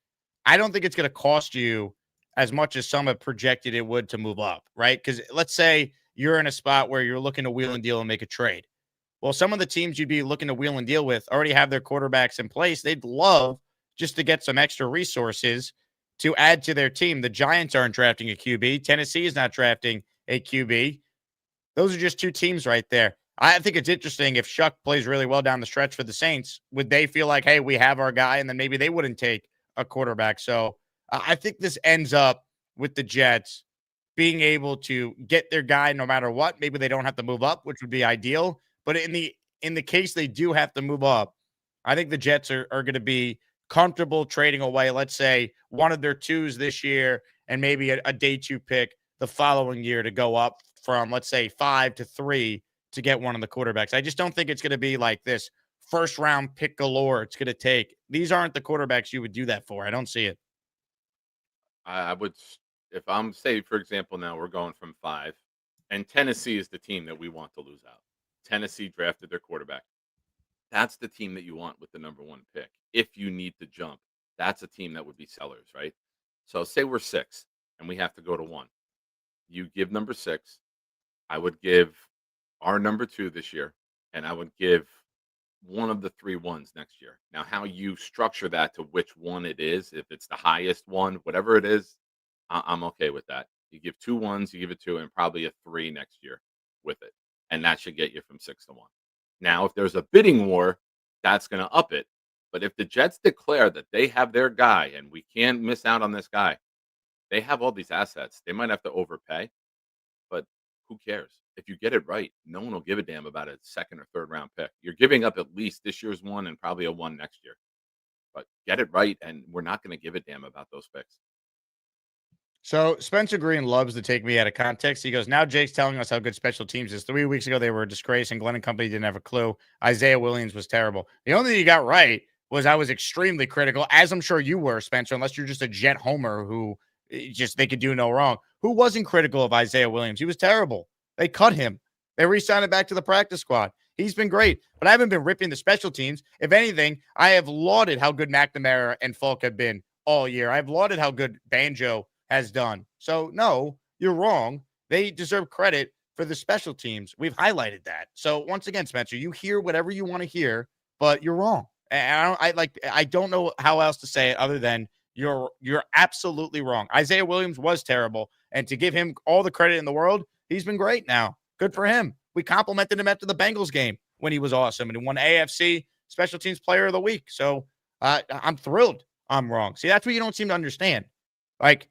I don't think it's going to cost you as much as some have projected it would to move up, right? Because let's say you're in a spot where you're looking to wheel and deal and make a trade. Well, some of the teams you'd be looking to wheel and deal with already have their quarterbacks in place. They'd love just to get some extra resources to add to their team. The Giants aren't drafting a QB. Tennessee is not drafting a QB. Those are just 2 teams right there. I think it's interesting if Shuck plays really well down the stretch for the Saints, would they feel like, hey, we have our guy, and then maybe they wouldn't take a quarterback. So I think this ends up with the Jets being able to get their guy no matter what. Maybe they don't have to move up, which would be ideal. But in the case they do have to move up, I think the Jets are going to be comfortable trading away, let's say, one of their 2s this year and maybe a day 2 pick the following year to go up from, let's say, 5 to 3 to get one of the quarterbacks. I just don't think it's going to be like this first round pick galore it's going to take. These aren't the quarterbacks you would do that for. I don't see it. I would, if I'm, say, for example, now we're going from 5, and Tennessee is the team that we want to lose out. Tennessee drafted their quarterback. That's the team that you want with the number 1 pick. If you need to jump, that's a team that would be sellers, right? So say we're 6 and we have to go to 1. You give number 6. I would give our number 2 this year, and I would give one of the 3 ones next year. Now, how you structure that to which one it is, if it's the highest one, whatever it is, I'm okay with that. You give 2 ones, you give it 2, and probably a 3 next year with it. And that should get you from 6 to 1. Now, if there's a bidding war, that's going to up it. But if the Jets declare that they have their guy and we can't miss out on this guy, they have all these assets. They might have to overpay, but who cares? If you get it right, no one will give a damn about a second or third round pick. You're giving up at least this year's one and probably a one next year. But get it right, and we're not going to give a damn about those picks. So Spencer Green loves to take me out of context. He goes, now Jake's telling us how good special teams is. 3 weeks ago, they were a disgrace, and Glenn and company didn't have a clue. Isaiah Williams was terrible. The only thing you got right was I was extremely critical, as I'm sure you were, Spencer, unless you're just a Jet homer who just they could do no wrong. Who wasn't critical of Isaiah Williams? He was terrible. They cut him. They re-signed him back to the practice squad. He's been great, but I haven't been ripping the special teams. If anything, I have lauded how good McNamara and Falk have been all year. I've lauded how good Banjo has done. So, no, you're wrong. They deserve credit for the special teams. We've highlighted that. So, once again, Spencer, you hear whatever you want to hear, but you're wrong. And I don't know how else to say it other than you're absolutely wrong. Isaiah Williams was terrible, and to give him all the credit in the world, he's been great now. Good for him. We complimented him after the Bengals game when he was awesome, and he won AFC Special Teams Player of the Week. So, I'm thrilled I'm wrong. See, that's what you don't seem to understand. Like,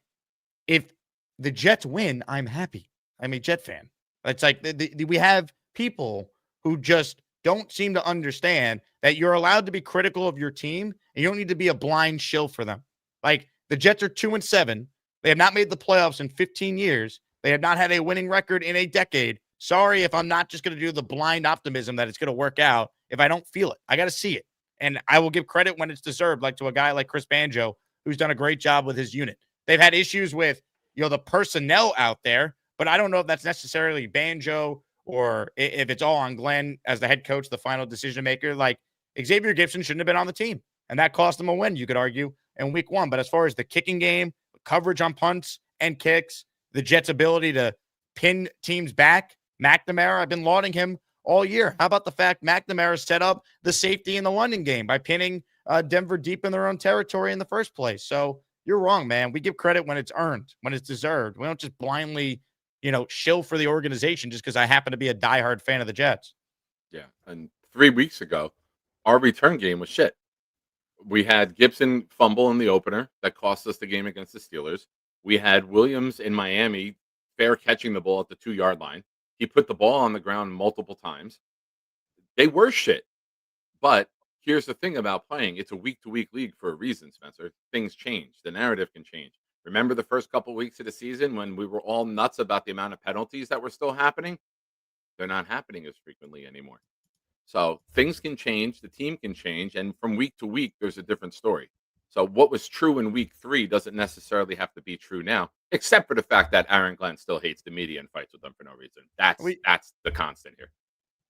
if the Jets win, I'm happy. I'm a Jet fan. It's like we have people who just don't seem to understand that you're allowed to be critical of your team and you don't need to be a blind shill for them. Like the Jets are 2-7. They have not made the playoffs in 15 years. They have not had a winning record in a decade. Sorry if I'm not just going to do the blind optimism that it's going to work out if I don't feel it. I got to see it. And I will give credit when it's deserved, like to a guy like Chris Banjo, who's done a great job with his unit. They've had issues with, the personnel out there, but I don't know if that's necessarily Banjo or if it's all on Glenn as the head coach, the final decision maker. Like Xavier Gibson shouldn't have been on the team, and that cost them a win, you could argue, in week 1. But as far as the kicking game, coverage on punts and kicks, the Jets' ability to pin teams back, McNamara, I've been lauding him all year. How about the fact McNamara set up the safety in the London game by pinning Denver deep in their own territory in the first place? So you're wrong, man. We give credit when it's earned, when it's deserved. We don't just blindly, shill for the organization just because I happen to be a diehard fan of the Jets. Yeah. And 3 weeks ago, our return game was shit. We had Gibson fumble in the opener that cost us the game against the Steelers. We had Williams in Miami fair catching the ball at the 2-yard line. He put the ball on the ground multiple times. They were shit. But here's the thing about playing. It's a week-to-week league for a reason, Spencer. Things change. The narrative can change. Remember the first couple of weeks of the season when we were all nuts about the amount of penalties that were still happening? They're not happening as frequently anymore. So things can change. The team can change. And from week to week, there's a different story. So what was true in week 3 doesn't necessarily have to be true now, except for the fact that Aaron Glenn still hates the media and fights with them for no reason. That's the constant here.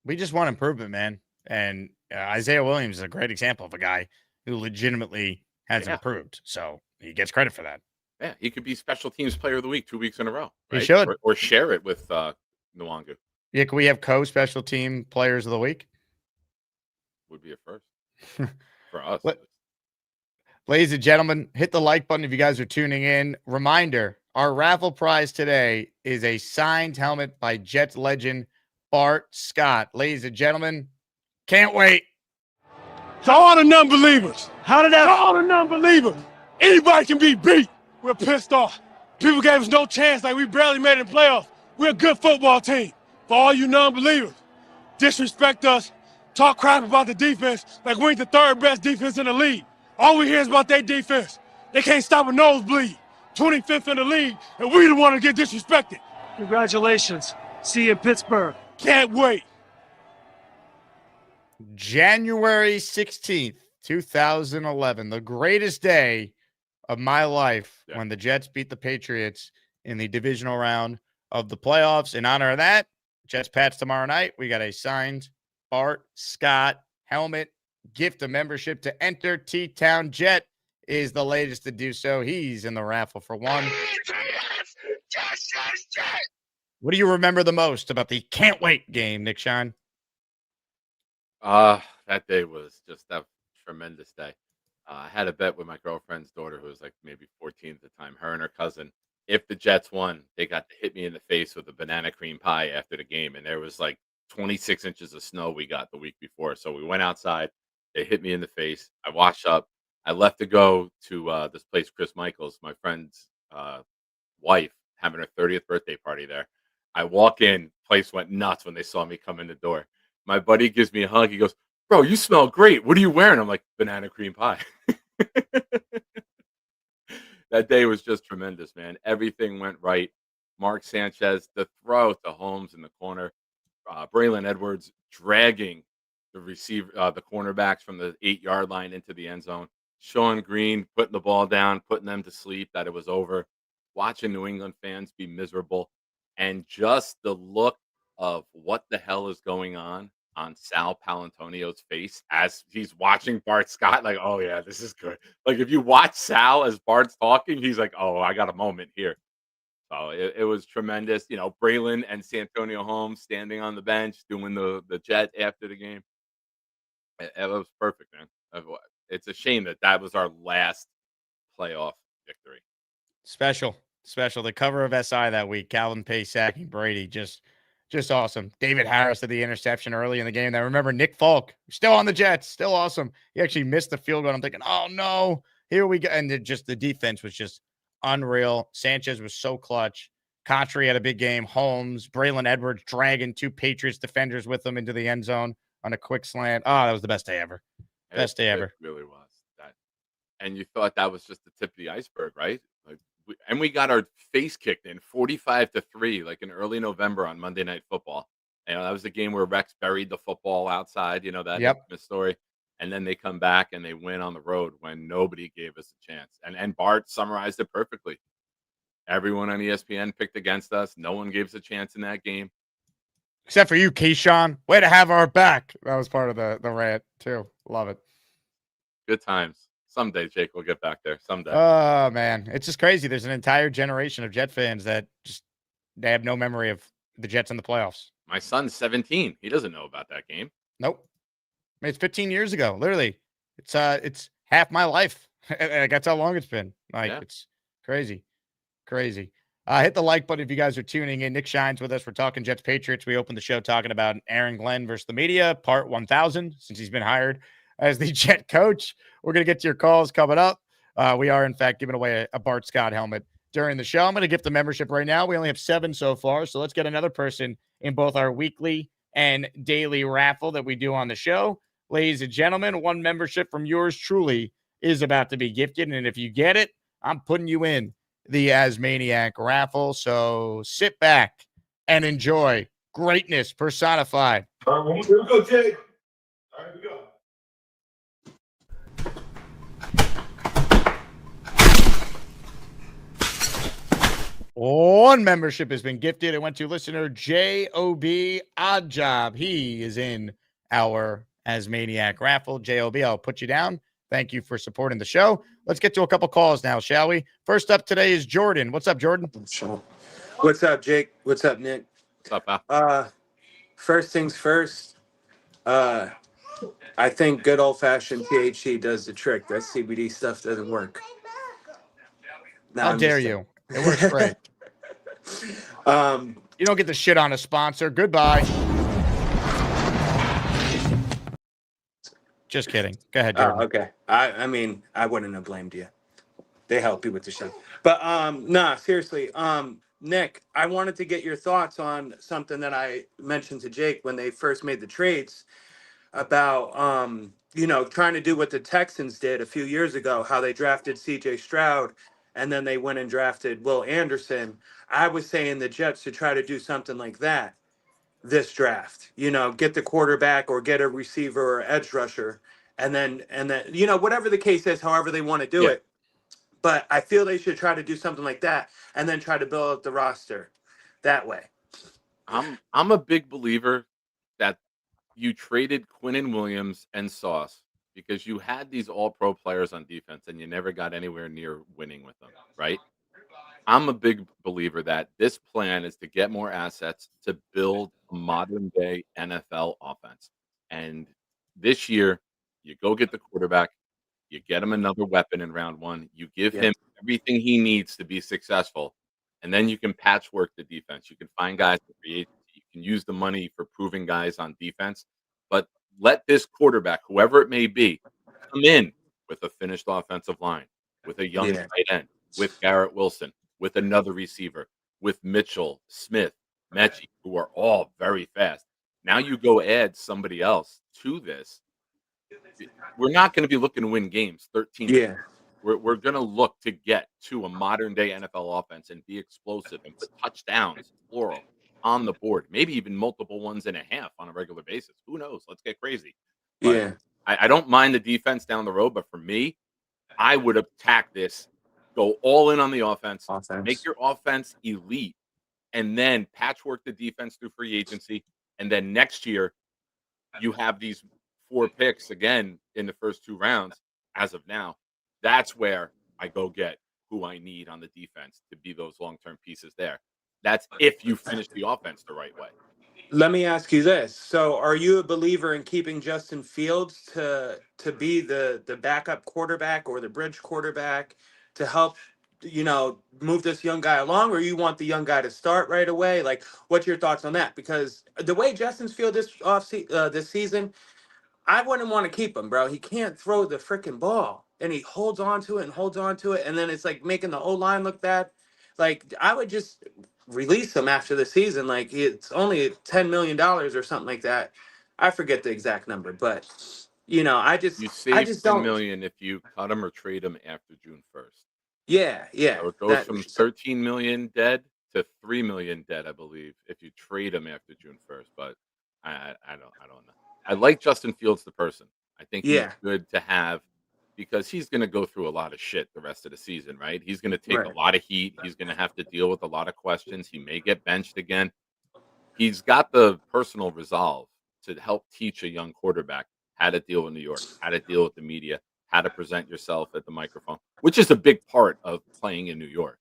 We just want improvement, man. And Isaiah Williams is a great example of a guy who legitimately has improved. So he gets credit for that. Yeah, he could be special teams player of the week 2 weeks in a row. Right? He should. Or share it with Nwangu. Yeah, can we have co-special team players of the week? Would be a first for us. Ladies and gentlemen, hit the like button if you guys are tuning in. Reminder, our raffle prize today is a signed helmet by Jets legend Bart Scott. Ladies and gentlemen, can't wait. To all the non-believers. To all the non-believers. Anybody can be beat. We're pissed off. People gave us no chance like we barely made it in playoffs. We're a good football team. For all you non-believers, disrespect us, talk crap about the defense like we ain't the 3rd best defense in the league. All we hear is about their defense. They can't stop a nosebleed. 25th in the league, and we the one to get disrespected. Congratulations. See you in Pittsburgh. Can't wait. January 16th, 2011, the greatest day of my life when the Jets beat the Patriots in the divisional round of the playoffs. In honor of that, Jets Pats tomorrow night. We got a signed Bart Scott helmet, gift of membership to enter. T-Town Jet is the latest to do so. He's in the raffle for one. What do you remember the most about the can't wait game, Nick Shine? That day was just a tremendous day. I had a bet with my girlfriend's daughter, who was like maybe 14 at the time, her and her cousin. If the Jets won, they got to hit me in the face with a banana cream pie after the game. And there was like 26 inches of snow we got the week before. So we went outside. They hit me in the face. I washed up. I left to go to this place, Chris Michaels, my friend's wife, having her 30th birthday party there. I walk in, place went nuts when they saw me come in the door. My buddy gives me a hug. He goes, "Bro, you smell great. What are you wearing?" I'm like, "Banana cream pie." That day was just tremendous, man. Everything went right. Mark Sanchez, the throw to Holmes in the corner. Braylon Edwards dragging the cornerbacks from the 8-yard line into the end zone. Sean Green putting the ball down, putting them to sleep that it was over. Watching New England fans be miserable, and just the look of what the hell is going on Sal Palantonio's face as he's watching Bart Scott. Like, oh yeah, this is good. Like if you watch Sal as Bart's talking, he's like, oh, I got a moment here. So it was tremendous. Braylon and Santonio Holmes standing on the bench doing the jet after the game. It was perfect, man. It's a shame that was our last playoff victory. Special. The cover of SI that week, Calvin Pace sacking Brady, just awesome. David Harris had the interception early in the game. I remember Nick Falk, still on the Jets, still awesome. He actually missed the field goal. I'm thinking, oh no, here we go. And the defense was just unreal. Sanchez was so clutch. Contry had a big game. Holmes, Braylon Edwards dragging 2 Patriots defenders with them into the end zone on a quick slant. Oh, that was the best day ever. Best day ever. It really was. And you thought that was just the tip of the iceberg, right? And we got our face kicked in 45-3, like in early November on Monday Night Football. That was the game where Rex buried the football outside, that infamous story. And then they come back and they win on the road when nobody gave us a chance. And Bart summarized it perfectly. Everyone on ESPN picked against us. No one gave us a chance in that game. Except for you, Keyshawn. Way to have our back. That was part of the rant, too. Love it. Good times. Someday, Jake, we'll get back there. Someday. Oh, man. It's just crazy. There's an entire generation of Jet fans that they have no memory of the Jets in the playoffs. My son's 17. He doesn't know about that game. Nope. I mean, it's 15 years ago. Literally. It's half my life. That's how long it's been. It's crazy. Crazy. Hit the like button if you guys are tuning in. Nick Shine's with us. We're talking Jets Patriots. We opened the show talking about Aaron Glenn versus the media, part 1000, since he's been hired as the Jet coach. We're going to get to your calls coming up. We are, in fact, giving away a Bart Scott helmet during the show. I'm going to gift the membership right now. We only have 7 so far, so let's get another person in both our weekly and daily raffle that we do on the show. Ladies and gentlemen, 1 membership from yours truly is about to be gifted, and if you get it, I'm putting you in the Asmaniac raffle. So sit back and enjoy greatness personified. All right, here we go, Jay. All right, here we go. One membership has been gifted. It went to listener J.O.B. Odd Job. He is in our Asmaniac raffle. J.O.B., I'll put you down. Thank you for supporting the show. Let's get to a couple calls now, shall we? First up today is Jordan. What's up, Jordan? What's up, Jake? What's up, Nick? What's up, Al? First things first. I think good old-fashioned THC does the trick. That CBD stuff doesn't work. How dare you? It works great. You don't get the shit on a sponsor. Goodbye. Just kidding. Go ahead, Jordan. Okay. I mean, I wouldn't have blamed you. They help you with the show. But nah, seriously. Nick, I wanted to get your thoughts on something that I mentioned to Jake when they first made the trades about trying to do what the Texans did a few years ago, how they drafted CJ Stroud and then they went and drafted Will Anderson. I was saying the Jets should try to do something like that this draft. Get the quarterback or get a receiver or edge rusher, and then whatever the case is, however they want to do it. But I feel they should try to do something like that and then try to build up the roster that way. I'm a big believer that you traded Quinnen Williams and Sauce because you had these all-pro players on defense and you never got anywhere near winning with them, right? I'm a big believer that this plan is to get more assets to build a modern-day NFL offense. And this year, you go get the quarterback, you get him another weapon in round 1, you give him everything he needs to be successful, and then you can patchwork the defense. You can find guys to create. You can use the money for proving guys on defense, but let this quarterback, whoever it may be, come in with a finished offensive line, with a young tight end, with Garrett Wilson, with another receiver, with Mitchell, Smith, Mechie, who are all very fast. Now you go add somebody else to this. We're not going to be looking to win games 13. Yeah. We're going to look to get to a modern day NFL offense and be explosive and put touchdowns, plural, on the board. Maybe even multiple ones and a half on a regular basis. Who knows? Let's get crazy. But Yeah. I don't mind the defense down the road, but for me, I would attack this, go all in on the offense, make your offense elite, and then patchwork the defense through free agency. And then next year, you have these 4 picks again in the first 2 rounds as of now. That's where I go get who I need on the defense to be those long-term pieces there. That's if you finish the offense the right way. Let me ask you this. So are you a believer in keeping Justin Fields to be the backup quarterback or the bridge quarterback to help, move this young guy along, or you want the young guy to start right away? Like, what's your thoughts on that? Because the way Justin's Field this season, I wouldn't want to keep him, bro. He can't throw the freaking ball, and he holds on to it and holds on to it, and then it's like making the O-line look bad. Like, I would just release him after the season. Like, it's only $10 million or something like that. I forget the exact number, but I You just save $10 don't. million if you cut him or trade him after June 1st. Yeah. So it goes from 13 million dead to 3 million dead, I believe, if you trade him after June 1st. But I don't know. I like Justin Fields, the person. I think he's good to have because he's going to go through a lot of shit the rest of the season, right? He's going to take a lot of heat. He's going to have to deal with a lot of questions. He may get benched again. He's got the personal resolve to help teach a young quarterback how to deal with New York, how to deal with the media, how to present yourself at the microphone, which is a big part of playing in New York.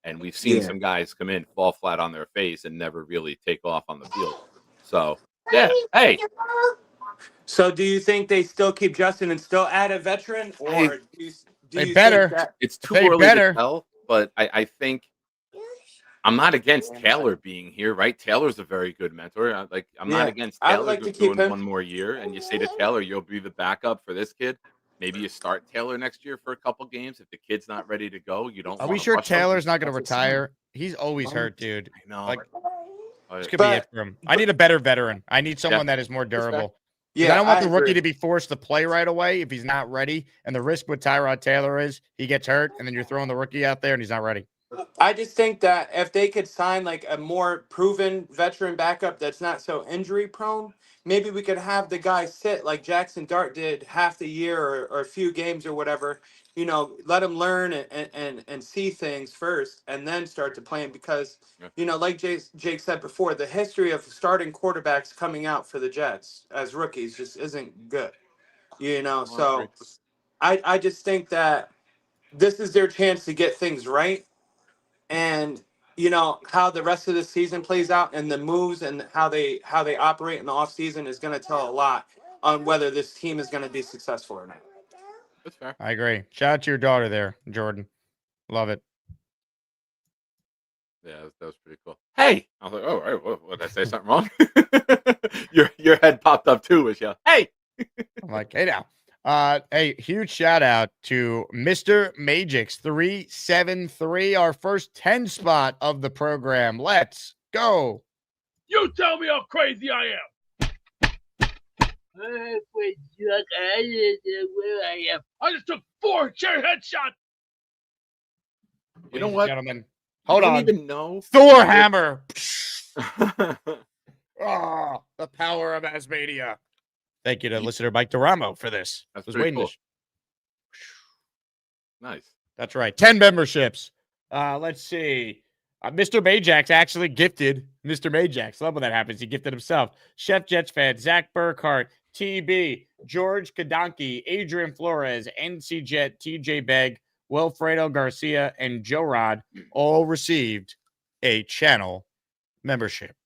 And we've seen some guys come in, fall flat on their face, and never really take off on the field. So, yeah, hey. So do you think they still keep Justin and still add a veteran, or do you They better. think that It's too They early better. to tell, but I think I'm not against Taylor being here, right? Taylor's a very good mentor. I'm not against I would Taylor like to keep doing him. one more year, and you say to Taylor, you'll be the backup for this kid. Maybe you start Taylor next year for a couple games. If the kid's not ready to go, you don't. Are we sure Taylor's not going to retire? He's always hurt, dude. I know. Like, this could be it for him. I need a better veteran. I need someone that is more durable. I don't want the rookie to be forced to play right away if he's not ready. And the risk with Tyrod Taylor is he gets hurt, and then you're throwing the rookie out there, and he's not ready. I just think that if they could sign like a more proven veteran backup that's not so injury prone, maybe we could have the guy sit like Jackson Dart did half the year or a few games or whatever. Let him learn and see things first, and then start to play him because like Jake said before, the history of starting quarterbacks coming out for the Jets as rookies just isn't good. So I just think that this is their chance to get things right. And how the rest of the season plays out and the moves and how they operate in the offseason is going to tell a lot on whether this team is going to be successful or not. That's fair. I agree. Shout out to your daughter there, Jordan. Love it. Yeah, that was pretty cool. Hey, I was like, oh, right, what, did I say something wrong? your head popped up too, Michelle. Hey, I'm like, hey now. Hey, huge shout out to Mr. Magix 373, our first 10 spot of the program. Let's go. You tell me how crazy I am. I just took 4 chair headshots. you know Ladies and what? gentlemen? Hold I on. don't even know. Thor hammer. Oh, the power of Asmania. Thank you to listener Mike Duramo for this. That's Was pretty waiting cool. to Nice. That's right. 10 memberships. Let's see. Mr. Majax actually gifted Mr. Majax. Love when that happens. He gifted himself. Chef Jets fan, Zach Burkhart, TB, George Kadonki, Adrian Flores, NC Jet, TJ Begg, Wilfredo Garcia, and Joe Rod all received a channel membership.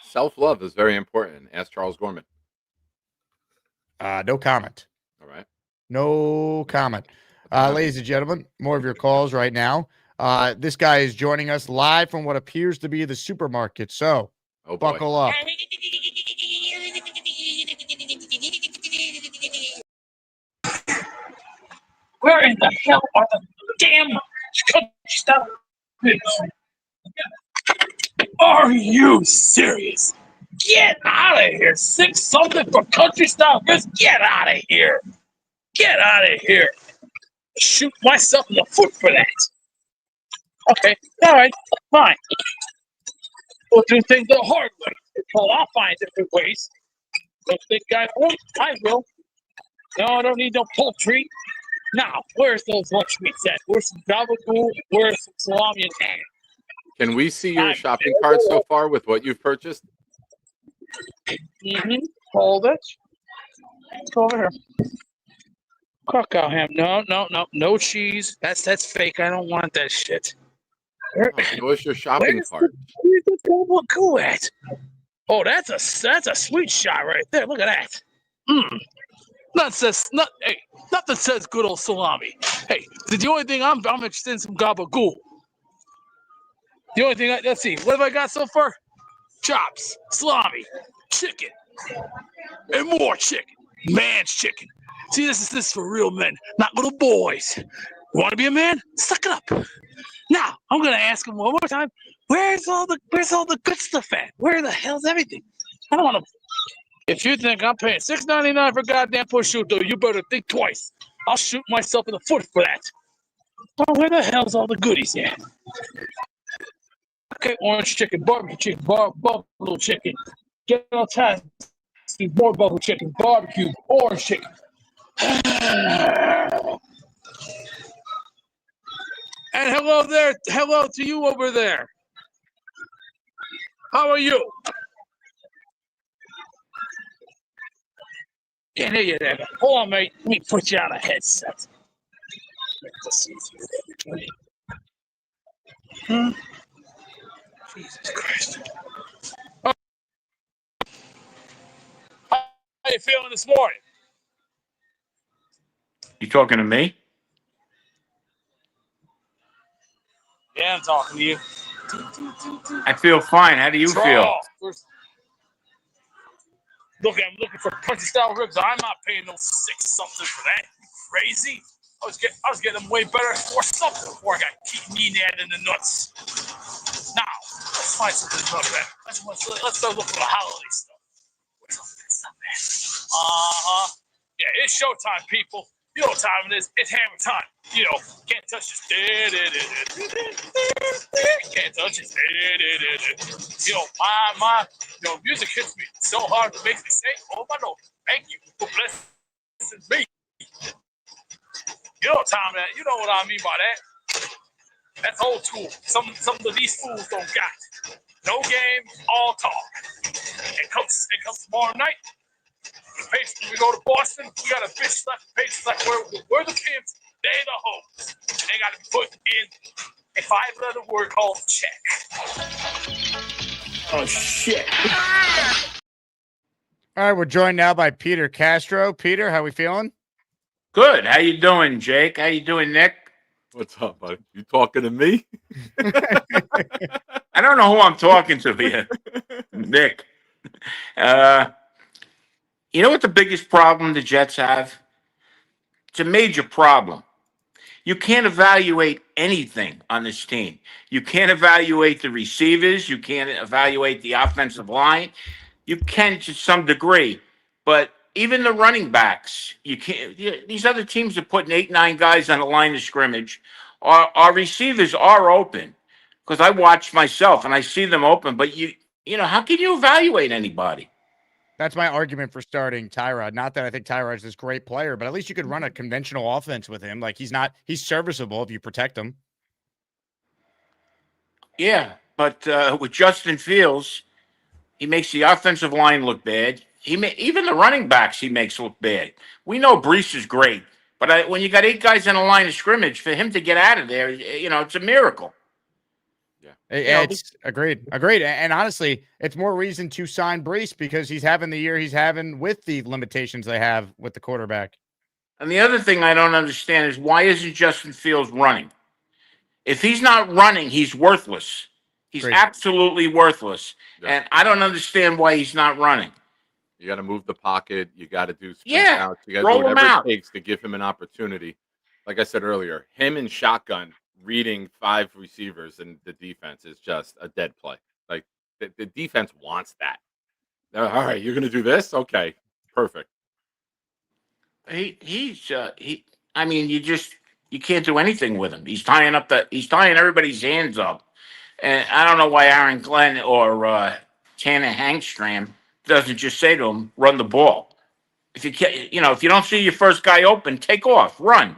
Self-love is very important. Ask Charles Gorman. No comment. All right. No comment. Ladies and gentlemen, more of your calls right now. This guy is joining us live from what appears to be the supermarket. So buckle up. Where in the hell are the damn stuff? Are Are you serious? Get out of here. 6 something for country style ribs. Get out of here. Get out of here. Shoot myself in the foot for that. Okay, all right, fine. We'll do things the hard way. Well, I'll find different ways. Don't think I won't. I will. No, I don't need no poultry. Now, where's those lunch meats at? Where's some gabagool? Where's some salami and ham? Can we see your shopping cart so far with what you've purchased? Hold it. Let's go over here. Cow ham. No cheese. That's fake. I don't want that shit. Show us your shopping cart. Where's the gabagool at? Oh, that's a sweet shot right there. Look at that. Nothing says good old salami. Hey, the only thing I'm interested in some gabagool. The only thing let's see, what have I got so far? Chops, salami, chicken, and more chicken. Man's chicken. See, this is for real men, not little boys. You want to be a man? Suck it up. Now, I'm gonna ask him one more time. Where's all the good stuff at? Where the hell's everything? I don't want to. If you think I'm paying $6.99 for goddamn prosciutto, you better think twice. I'll shoot myself in the foot for that. Oh, where the hell's all the goodies at? Okay, orange chicken, barbecue chicken, buffalo chicken. Get on time. More buffalo chicken, barbecue, orange chicken. And hello there. Hello to you over there. How are you? Yeah, there you go. Hold on, mate. Let me put you on a headset. Jesus Christ. How you feeling this morning? You talking to me? Yeah, I'm talking to you. I feel fine. How do you feel? Look, I'm looking for country style ribs. I'm not paying no 6 something for that. You crazy? I was getting them way better for something before I got keep in the nuts. Now, let's find something to look at. Let's go look for the holiday stuff. Where's all that stuff at? Yeah, it's showtime, people. You know what time it is. It's hammer time. You know, can't touch this. Can't touch this. You know, music hits me so hard it makes me say, oh my Lord, thank you for blessing me. You know what time that? You know what I mean by that. That's old school. Some of these fools don't got. No game, all talk. It comes tomorrow night. When we go to Boston, we got a bitch left. Patriots left. We're the pimps. They the hoes. And they got to put in a 5-letter word called check. Oh shit! All right, we're joined now by Peter Castro. Peter, how we feeling? Good. How you doing, Jake? How you doing, Nick? What's up, buddy? You talking to me? I don't know who I'm talking to here, Nick. You know what the biggest problem the Jets have? It's a major problem. You can't evaluate anything on this team. You can't evaluate the receivers. You can't evaluate the offensive line. You can to some degree, but even the running backs, you can't. These other teams are putting 8, 9 guys on the line of scrimmage. Our receivers are open because I watch myself and I see them open. But you know, how can you evaluate anybody? That's my argument for starting Tyrod. Not that I think Tyrod's this great player, but at least you could run a conventional offense with him. Like he's serviceable if you protect him. Yeah, but with Justin Fields, he makes the offensive line look bad. Even the running backs he makes look bad. We know Brees is great, but when you got 8 guys in a line of scrimmage, for him to get out of there, you know, it's a miracle. Yeah, it's agreed. And honestly, it's more reason to sign Brees because he's having the year he's having with the limitations they have with the quarterback. And the other thing I don't understand is why isn't Justin Fields running? If he's not running, he's worthless. He's absolutely worthless. Yeah. And I don't understand why he's not running. You got to move the pocket. You got to do sprint outs. You got to do whatever it takes to give him an opportunity. Like I said earlier, him in shotgun reading 5 receivers and the defense is just a dead play. Like The defense wants that. All right, you're going to do this? Okay, perfect. He. I mean, you can't do anything with him. He's tying everybody's hands up, and I don't know why Aaron Glenn or Tanner Hangstram doesn't just say to him, "Run the ball." If you can't, if you don't see your first guy open, take off, run.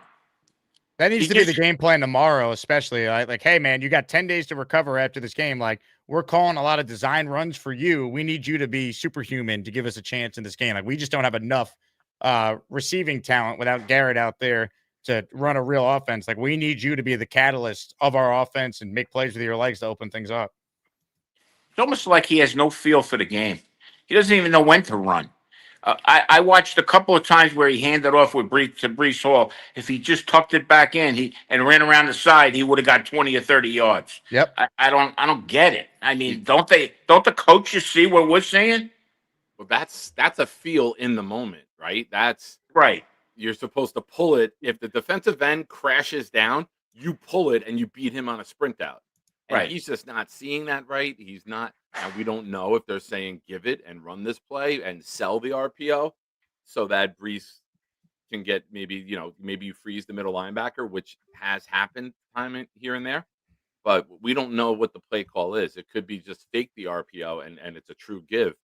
That needs to be the game plan tomorrow, especially like, hey man, you got 10 days to recover after this game. Like, we're calling a lot of design runs for you. We need you to be superhuman to give us a chance in this game. Like, we just don't have enough receiving talent without Garrett out there to run a real offense. Like, we need you to be the catalyst of our offense and make plays with your legs to open things up. It's almost like he has no feel for the game. He doesn't even know when to run. I watched a couple of times where he handed off to Breece Hall. If he just tucked it back in and ran around the side, he would have got 20 or 30 yards. Yep. I don't get it. I mean, don't the coaches see what we're saying? Well, that's a feel in the moment, right? That's right. You're supposed to pull it. If the defensive end crashes down, you pull it and you beat him on a sprint out. And Right. he's just not seeing that right. He's not. And we don't know if they're saying give it and run this play and sell the RPO so that Breece can get maybe you freeze the middle linebacker, which has happened here and there. But we don't know what the play call is. It could be just fake the RPO and it's a true give.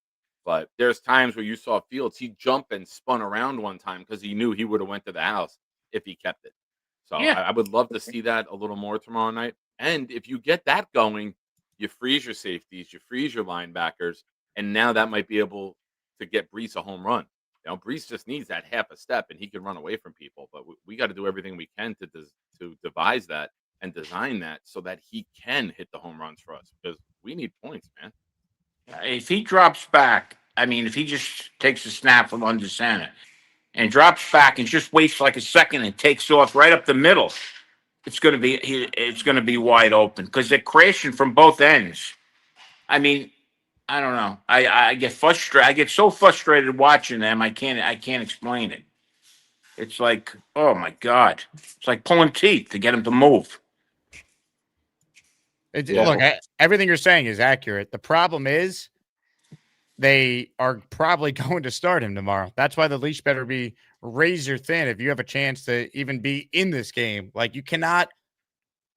But there's times where you saw Fields, he jumped and spun around one time because he knew he would have went to the house if he kept it. So Yeah. I would love to see that a little more tomorrow night. And if you get that going, you freeze your safeties, you freeze your linebackers, and now that might be able to get Breece a home run. Breece just needs that half a step, and he can run away from people. But we got to do everything we can to devise that and design that so that he can hit the home runs for us because we need points, man. If he drops back, I mean, if he just takes a snap from under center and drops back and just waits like a second and takes off right up the middle, it's going to be wide open because they're crashing from both ends. I mean, I don't know. I get frustrated. I get so frustrated watching them. I can't explain it. It's like, oh my God, it's like pulling teeth to get them to move. Look, everything you're saying is accurate. The problem is they are probably going to start him tomorrow. That's why the leash better be razor thin if you have a chance to even be in this game. Like, you cannot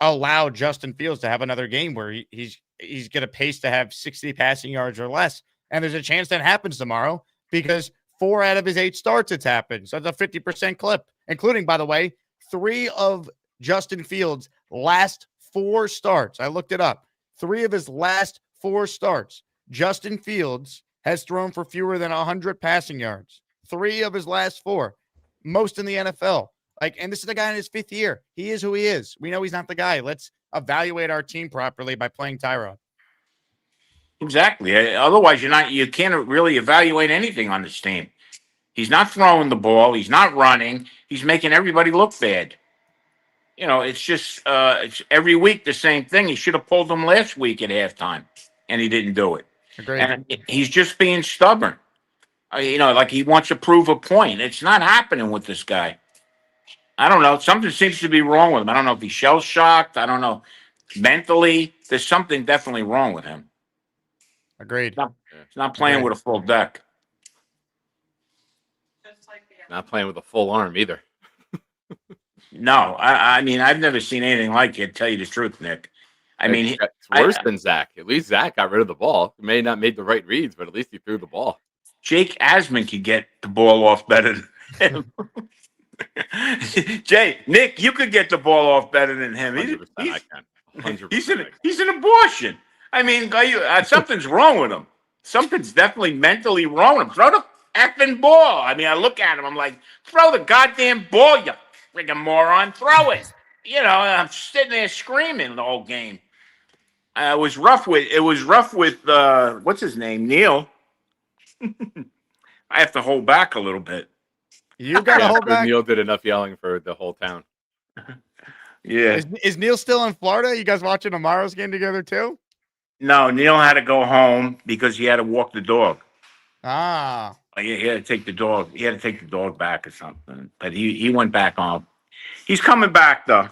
allow Justin Fields to have another game where he's going to pace to have 60 passing yards or less. And there's a chance that happens tomorrow because 4 out of his 8 starts it's happened. So that's a 50% clip, including, by the way, 3 of Justin Fields' last 4 starts. I looked it up. 3 of his last 4 starts, Justin Fields has thrown for fewer than 100 passing yards. 3 of his last 4, most in the NFL. And this is the guy in his 5th year. He is who he is. We know he's not the guy. Let's evaluate our team properly by playing Tyrod. Exactly. Otherwise, you can't really evaluate anything on this team. He's not throwing the ball. He's not running. He's making everybody look bad. It's just it's every week the same thing. He should have pulled him last week at halftime, and he didn't do it. Agreed. And he's just being stubborn. Like he wants to prove a point. It's not happening with this guy. I don't know. Something seems to be wrong with him. I don't know if he's shell-shocked. I don't know. Mentally, there's something definitely wrong with him. Agreed. He's not playing with a full deck. Not playing with a full arm either. No, I mean, I've never seen anything like it, to tell you the truth, Nick. I mean, it's worse than Zach. At least Zach got rid of the ball. He may not made the right reads, but at least he threw the ball. Jake Asman could get the ball off better than him. Nick, you could get the ball off better than him. 100% I can. 100%. He's an abortion. I mean, something's wrong with him. Something's definitely mentally wrong with him. Throw the effing ball. I mean, I look at him. I'm like, throw the goddamn ball, you freaking moron. Throw it. I'm sitting there screaming the whole game. It was rough with what's his name, Neil. I have to hold back a little bit. You got to hold back. Neil did enough yelling for the whole town. Yeah. Is Neil still in Florida? You guys watching tomorrow's game together too? No, Neil had to go home because he had to walk the dog. Ah. He had to take the dog. He had to take the dog back or something. But he went back home. He's coming back though.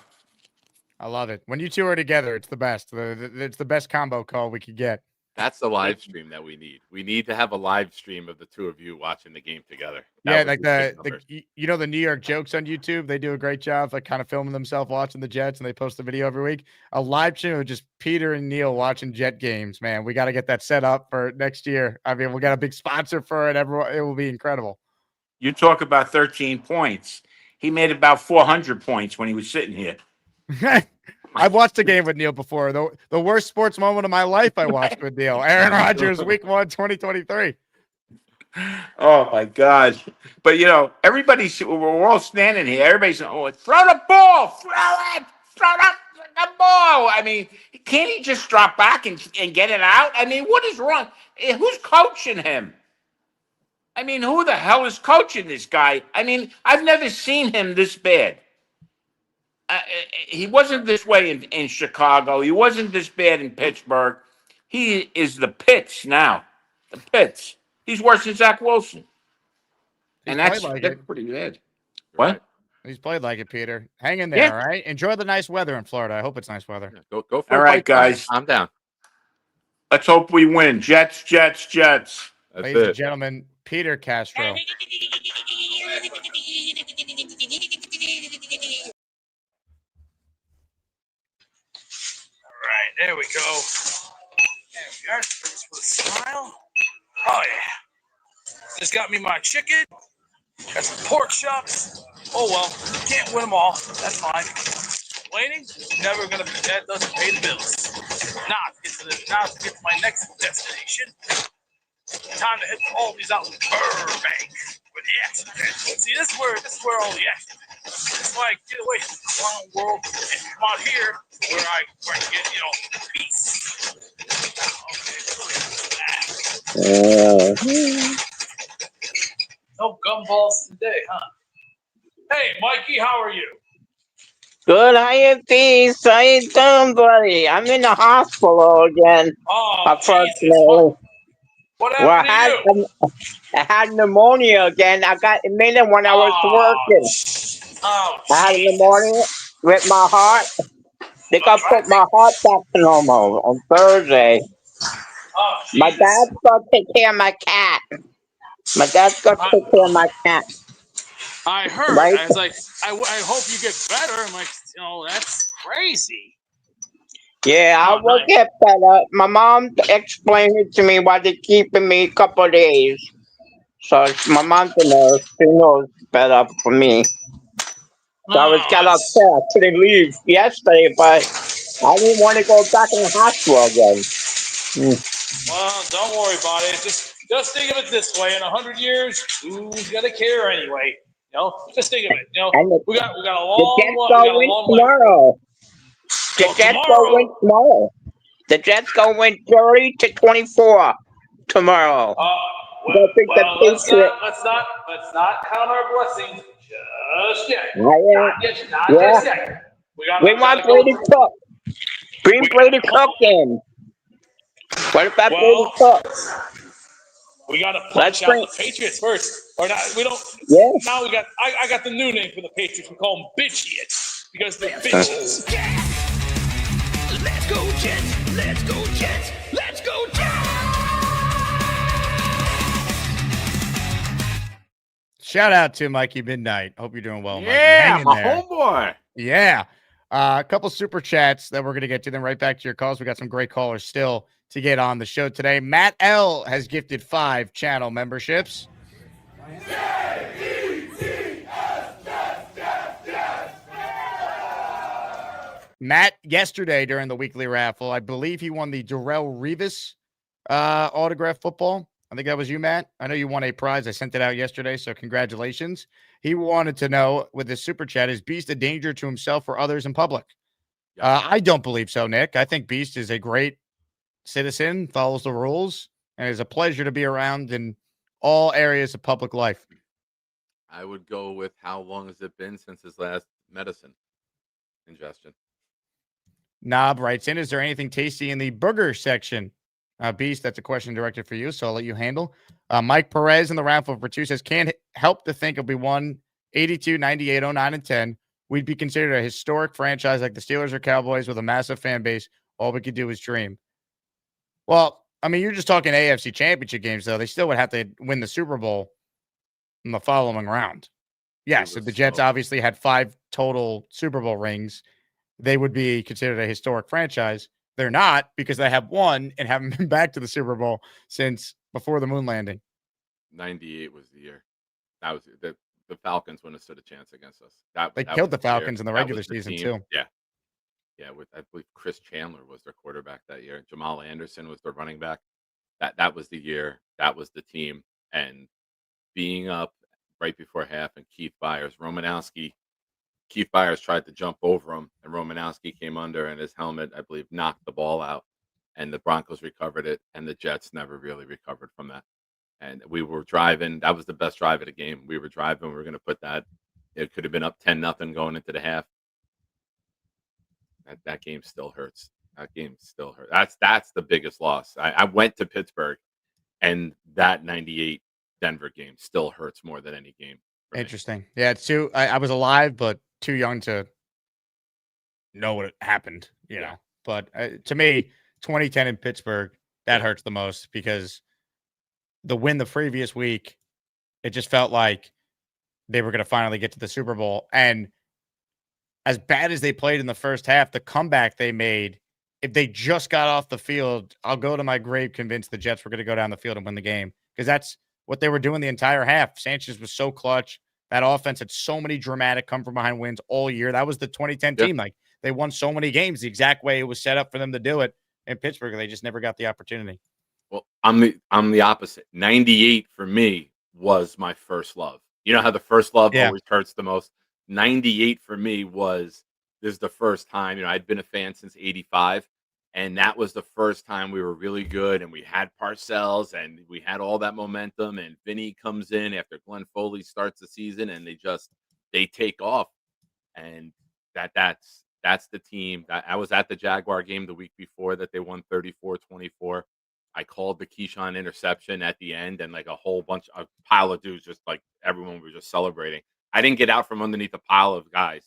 I love it. When you two are together, it's the best. It's the best combo call we could get. That's the live stream that we need. We need to have a live stream of the two of you watching the game together. Yeah, That would like be big the numbers. the New York jokes on YouTube. They do a great job, like kind of filming themselves watching the Jets, and they post the video every week. A live stream of just Peter and Neil watching Jet games. Man, we got to get that set up for next year. I mean, we got a big sponsor for it. Everyone, it will be incredible. You talk about 13 points. He made about 400 points when he was sitting here. I've watched a game with Neil before. The worst sports moment of my life I watched with Neil. Aaron Rodgers, Week 1, 2023. Oh my gosh! But we're all standing here. Everybody's saying, "Oh, throw the ball, throw the ball." I mean, can't he just drop back and get it out? I mean, what is wrong? Who's coaching him? I mean, who the hell is coaching this guy? I mean, I've never seen him this bad. He wasn't this way in Chicago. He wasn't this bad in Pittsburgh. He is the pits now. The pits. He's worse than Zach Wilson. And that's pretty good. What? He's played like it, Peter. Hang in there, all right? Enjoy the nice weather in Florida. I hope it's nice weather. Yeah, go for all it. Right, guys. I'm down. Let's hope we win. Jets. That's Ladies and gentlemen, Peter Castro. All right, there we go. There we are. Just with a smile. Oh, yeah. Just got me my chicken. Got some pork chops. Oh, well. Can't win them all. That's fine. Complaining? Never going to be. That doesn't pay the bills. Now to get to my next destination. Time to hit all these out in Burbank. But yes, see, this is where all the action is. This is why I get away from the clown world and come out here where I get, peace. Okay. No gumballs today, huh? Hey, Mikey, how are you? Good, how you peace? How you doing, buddy? I'm in the hospital again. Oh, unfortunately. What happened to you? I had pneumonia again. I got admitted when I was working. I had pneumonia with my heart. They got put my heart back to normal on Thursday. My dad's got to take care of my cat. My dad's got to take care of my cat. I heard. Right? I was like, I hope you get better. I'm like, that's crazy. Yeah, I will get better. My mom explained it to me why they're keeping me a couple of days. So my mom's a nurse. She knows better for me. So I was kind of upset. I couldn't leave yesterday, but I didn't want to go back in the hospital again. Well, don't worry about it. Just think of it this way: in 100 years, who's gonna care anyway? Just think of it. We got a long tomorrow. The Jets go win tomorrow. The Jets go win 30-24 tomorrow. Let's not count our blessings just yet. Not just yet. We want Brady Cook. Bring Brady Cook in. What about Brady Cook? We got to punch out the Patriots first, or not? We don't. Yeah. Now I got the new name for the Patriots. We call them bitchiots because they're bitches. Let's go Jets! Let's go Jets! Let's go Jets! Shout out to Mikey Midnight. Hope you're doing well, Mikey. Yeah, my homeboy. Yeah. A couple super chats that we're going to get to, then right back to your calls. We got some great callers still to get on the show today. Matt L has gifted 5 channel memberships. Matt, yesterday during the weekly raffle, I believe he won the Darrelle Revis autograph football. I think that was you, Matt. I know you won a prize. I sent it out yesterday, so congratulations. He wanted to know with his super chat, is Beast a danger to himself or others in public? I don't believe so, Nick. I think Beast is a great citizen, follows the rules, and is a pleasure to be around in all areas of public life. I would go with how long has it been since his last medicine ingestion? Knob writes in, is there anything tasty in the burger section? Beast, that's a question directed for you, so I'll let you handle. Mike Perez in the raffle for 2 says, can't help to think if we won 82, 98, 09, and 10, we'd be considered a historic franchise like the Steelers or Cowboys with a massive fan base. All we could do is dream. Well, I mean, you're just talking AFC Championship games, though. They still would have to win the Super Bowl in the following round. Yes, if the Jets obviously had 5 total Super Bowl rings, they would be considered a historic franchise. They're not because they have one and haven't been back to the Super Bowl since before the moon landing. 98 was the year. That was the Falcons wouldn't have stood a chance against us. They that killed was the year. Falcons in the That regular was the season, team. too. Yeah. Yeah, with I believe Chris Chandler was their quarterback that year. Jamal Anderson was their running back. That was the year. That was the team. And being up right before half and Keith Byers tried to jump over him, and Romanowski came under, and his helmet, I believe, knocked the ball out. And the Broncos recovered it, and the Jets never really recovered from that. And we were driving. That was the best drive of the game. We were driving. We were going to put that. It could have been up 10-0 going into the half. That game still hurts. That game still hurts. That's the biggest loss. I went to Pittsburgh, and that 98 Denver game still hurts more than any game. Interesting. Yeah, it's too. I was alive, but too young to know what happened. You know, but to me, 2010 in Pittsburgh, that hurts the most because the win the previous week, it just felt like they were going to finally get to the Super Bowl. And as bad as they played in the first half, the comeback they made, if they just got off the field, I'll go to my grave convinced the Jets were going to go down the field and win the game because that's what they were doing the entire half. Sanchez was so clutch. That offense had so many dramatic come from behind wins all year. That was the 2010 team. Like they won so many games the exact way it was set up for them to do it in Pittsburgh. They just never got the opportunity. Well, I'm the opposite. 98 for me was my first love. You know how the first love always hurts the most? 98 for me was this is the first time, I'd been a fan since 85. And that was the first time we were really good. And we had Parcells and we had all that momentum. And Vinny comes in after Glenn Foley starts the season and they take off. And that's the team. I was at the Jaguar game the week before that they won 34-24. I called the Keyshawn interception at the end and like a pile of dudes, just like everyone was just celebrating. I didn't get out from underneath a pile of guys,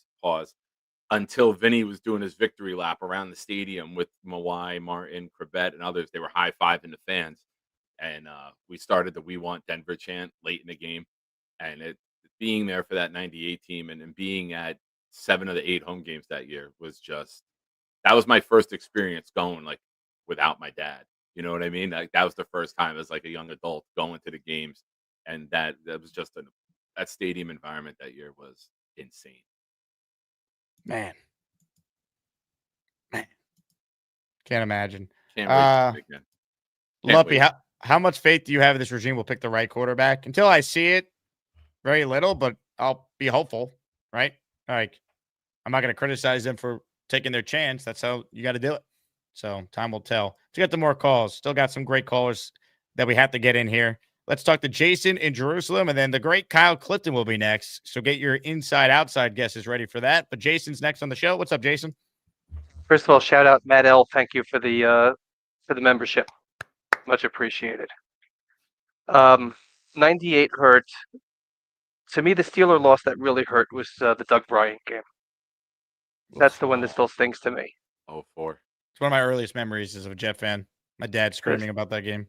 until Vinny was doing his victory lap around the stadium with Mawai, Martin, Crabette, and others. They were high-fiving the fans. And we started the We Want Denver chant late in the game. And being there for that 98 team and being at 7 of the 8 home games that year that was my first experience going like without my dad. You know what I mean? That was the first time as like a young adult going to the games. And that was just that stadium environment that year was insane. Man. Can't imagine. Can't wait again. Lumpy, how much faith do you have this regime will pick the right quarterback? Until I see it, very little, but I'll be hopeful, right? Like, I'm not going to criticize them for taking their chance. That's how you got to do it. So time will tell. Let's get to more calls. Still got some great callers that we have to get in here. Let's talk to Jason in Jerusalem, and then the great Kyle Clifton will be next. So get your inside-outside guesses ready for that. But Jason's next on the show. What's up, Jason? First of all, shout out Matt L. Thank you for the membership. Much appreciated. 98 hurt. To me, the Steeler loss that really hurt was the Doug Bryant game. That's the one that still stings to me. 04. It's one of my earliest memories as a Jet fan. My dad screaming about that game.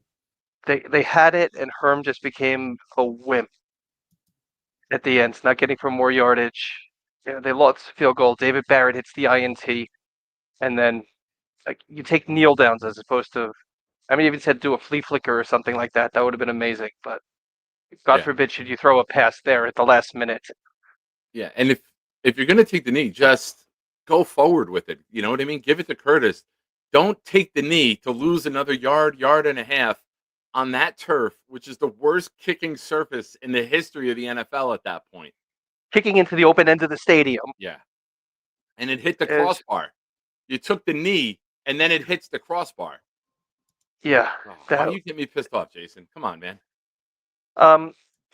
They had it, and Herm just became a wimp at the end, not getting for more yardage. They lost field goal. David Barrett hits the INT, and then like you take kneel downs as opposed to, even said do a flea flicker or something like that. That would have been amazing. But God forbid should you throw a pass there at the last minute. Yeah, and if you're going to take the knee, just go forward with it. You know what I mean? Give it to Curtis. Don't take the knee to lose another yard and a half on that turf, which is the worst kicking surface in the history of the NFL at that point. Kicking into the open end of the stadium. Yeah. And it hit the crossbar. You took the knee, and then it hits the crossbar. Yeah. Why do you get me pissed off, Jason? Come on, man.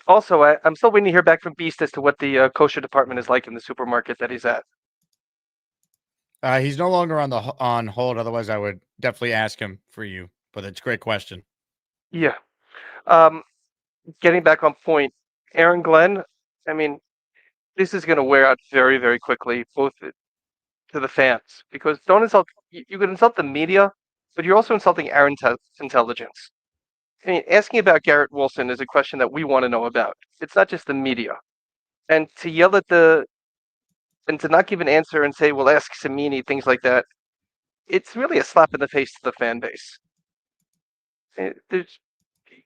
Also, I'm still waiting to hear back from Beast as to what the kosher department is like in the supermarket that he's at. He's no longer on hold. Otherwise, I would definitely ask him for you. But it's a great question. Yeah. Getting back on point, Aaron Glenn, this is going to wear out very, very quickly, both to the fans, because don't insult, you can insult the media, but you're also insulting Aaron's intelligence. I mean, asking about Garrett Wilson is a question that we want to know about. It's not just the media. And to yell at and to not give an answer and say, well, ask Cimini, things like that, it's really a slap in the face to the fan base.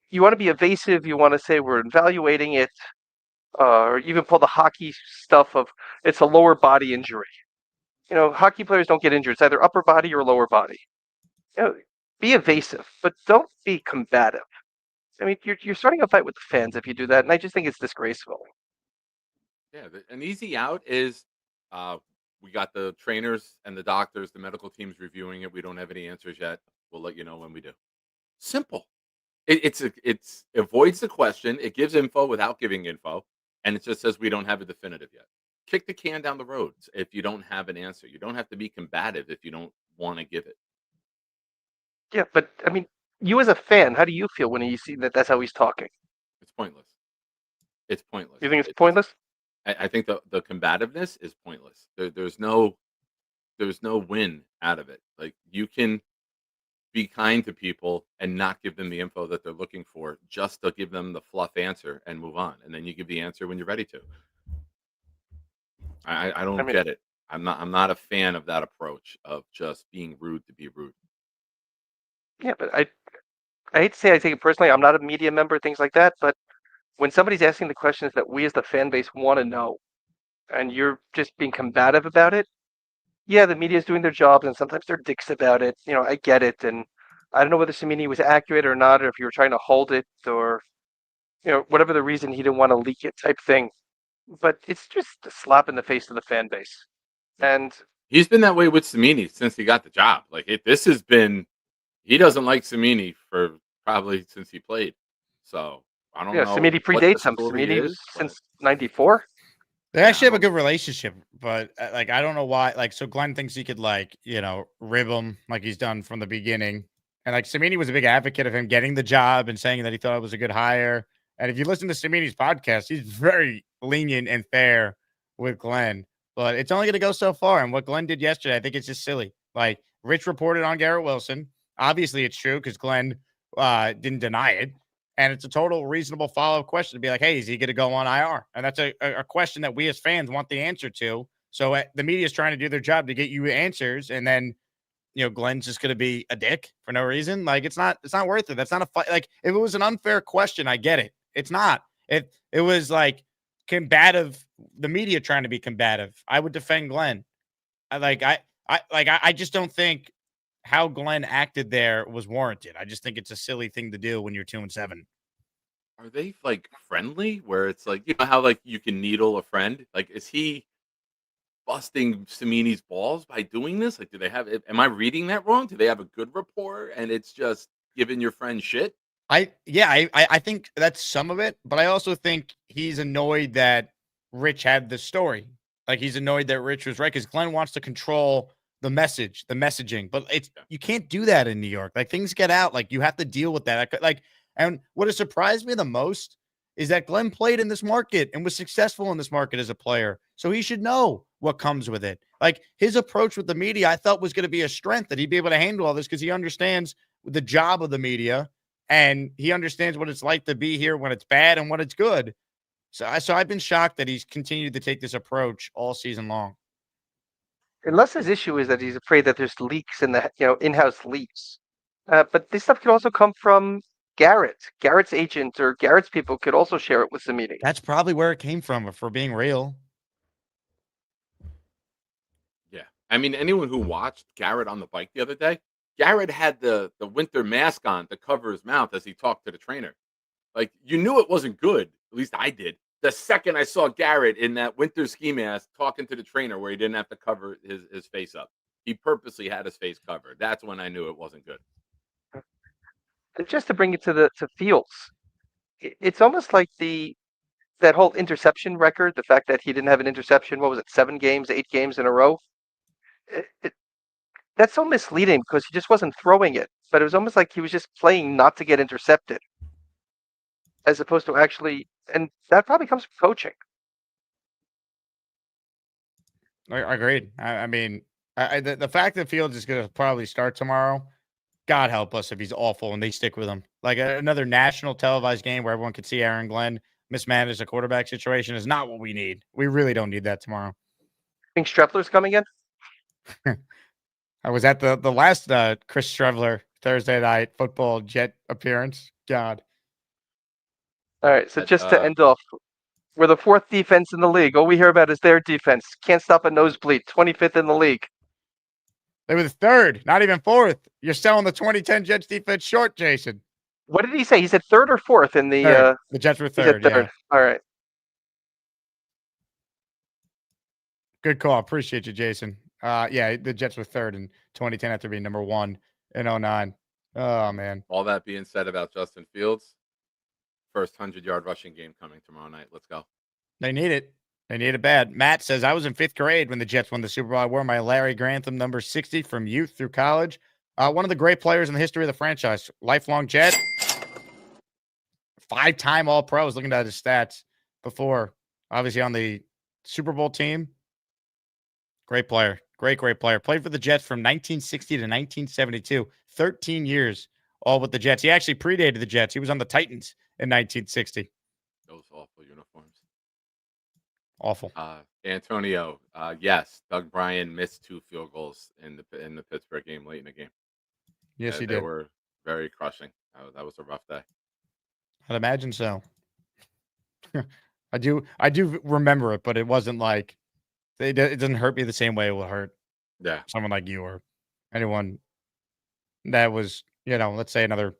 You want to be evasive, you want to say we're evaluating it, or even pull the hockey stuff of it's a lower body injury. Hockey players don't get injured. It's either upper body or lower body. Be evasive, but don't be combative. I mean, you're starting a fight with the fans if you do that, and I just think it's disgraceful. Yeah, an easy out is we got the trainers and the doctors, the medical teams reviewing it. We don't have any answers yet. We'll let you know when we do. Simple. It's avoids the question. It gives info without giving info, and it just says we don't have a definitive yet. Kick the can down the road if you don't have an answer. You don't have to be combative if you don't want to give it. Yeah, but I mean, you as a fan, how do you feel when you see that that's how he's talking? It's pointless. It's pointless. You think it's pointless? I think the combativeness is pointless. There's no win out of it. Like, you can be kind to people and not give them the info that they're looking for, just to give them the fluff answer and move on, and then you give the answer when you're ready to. I don't get it. I'm not a fan of that approach of just being rude to be rude. Yeah, but I hate to say I take it personally. I'm not a media member, things like that. But when somebody's asking the questions that we as the fan base want to know, and you're just being combative about it, yeah, the media is doing their jobs, and sometimes they're dicks about it. I get it, and I don't know whether Cimini was accurate or not, or if you were trying to hold it, or whatever the reason he didn't want to leak it type thing. But it's just a slap in the face to the fan base, and he's been that way with Cimini since he got the job. Like, this has been. He doesn't like Cimini for probably since he played. So I don't know. Cimini predates him. Cimini was since '94. They actually have a good relationship, but I don't know why. So Glenn thinks he could rib him like he's done from the beginning, and Cimini was a big advocate of him getting the job and saying that he thought it was a good hire. And if you listen to Cimini's podcast, he's very lenient and fair with Glenn, but it's only going to go so far. And what Glenn did yesterday, I think it's just silly. Rich reported on Garrett Wilson. Obviously, it's true because Glenn didn't deny it. And it's a total reasonable follow-up question to be like, hey, is he going to go on IR? And that's a question that we as fans want the answer to. So the media is trying to do their job to get you answers. And then, Glenn's just going to be a dick for no reason. It's not worth it. That's not a fight. If it was an unfair question, I get it. It's not. It was combative, the media trying to be combative. I would defend Glenn. I just don't think how Glenn acted there was warranted. I just think it's a silly thing to do when you're 2-7. Are they friendly? Where it's how you can needle a friend? Is he busting Cimini's balls by doing this? Do they have? Am I reading that wrong? Do they have a good rapport and it's just giving your friend shit? I think that's some of it, but I also think he's annoyed that Rich had the story. He's annoyed that Rich was right because Glenn wants to control the messaging, but you can't do that in New York. Things get out. You have to deal with that. And what has surprised me the most is that Glenn played in this market and was successful in this market as a player. So he should know what comes with it. His approach with the media, I thought was going to be a strength, that he'd be able to handle all this because he understands the job of the media and he understands what it's like to be here when it's bad and when it's good. So I've been shocked that he's continued to take this approach all season long. Unless his issue is that he's afraid that there's leaks in the in-house leaks. But this stuff could also come from Garrett's agent, or Garrett's people could also share it with Cimini. That's probably where it came from, if we're being real. Yeah. I mean, anyone who watched Garrett on the bike the other day, Garrett had the winter mask on to cover his mouth as he talked to the trainer. You knew it wasn't good. At least I did. The second I saw Garrett in that winter ski mask talking to the trainer where he didn't have to cover his face up. He purposely had his face covered. That's when I knew it wasn't good. And just to bring it to Fields, it's almost like that whole interception record, the fact that he didn't have an interception, what was it, 7 games, 8 games in a row? That's so misleading because he just wasn't throwing it. But it was almost like he was just playing not to get intercepted, as opposed to actually, and that probably comes from coaching. I agreed. I mean, the fact that Fields is going to probably start tomorrow, God help us if he's awful and they stick with him. Like another national televised game where everyone could see Aaron Glenn mismanage a quarterback situation is not what we need. We really don't need that tomorrow. Think Strepler's coming in? I was at the last Chris Strevler Thursday night football Jet appearance. God. All right, so just to end off, we're the 4th defense in the league. All we hear about is their defense. Can't stop a nosebleed. 25th in the league. They were the 3rd, not even 4th. You're selling the 2010 Jets defense short, Jason. What did he say? He said 3rd or 4th in the. The Jets were He said 3rd. 3rd. Yeah. All right. Good call. Appreciate you, Jason. Yeah, the Jets were 3rd in 2010 after being number 1 in 09. Oh, man. All that being said about Justin Fields, first 100-yard rushing game coming tomorrow night. Let's go. They need it. They need it bad. Matt says, I was in 5th grade when the Jets won the Super Bowl. I wore my Larry Grantham number 60 from youth through college. One of the great players in the history of the franchise. Lifelong Jet. 5-time All-Pro. I was looking at his stats before. Obviously on the Super Bowl team. Great player. Great player. Played for the Jets from 1960 to 1972. 13 years all with the Jets. He actually predated the Jets. He was on the Titans in 1960. Those awful uniforms. Awful. Antonio, yes, Doug Bryan missed 2 field goals in the Pittsburgh game late in the game. Yes, he They did. were very crushing. That was a rough day. I'd imagine so. I do remember it, but it wasn't like it doesn't hurt me the same way it will hurt someone like you or anyone that was, let's say another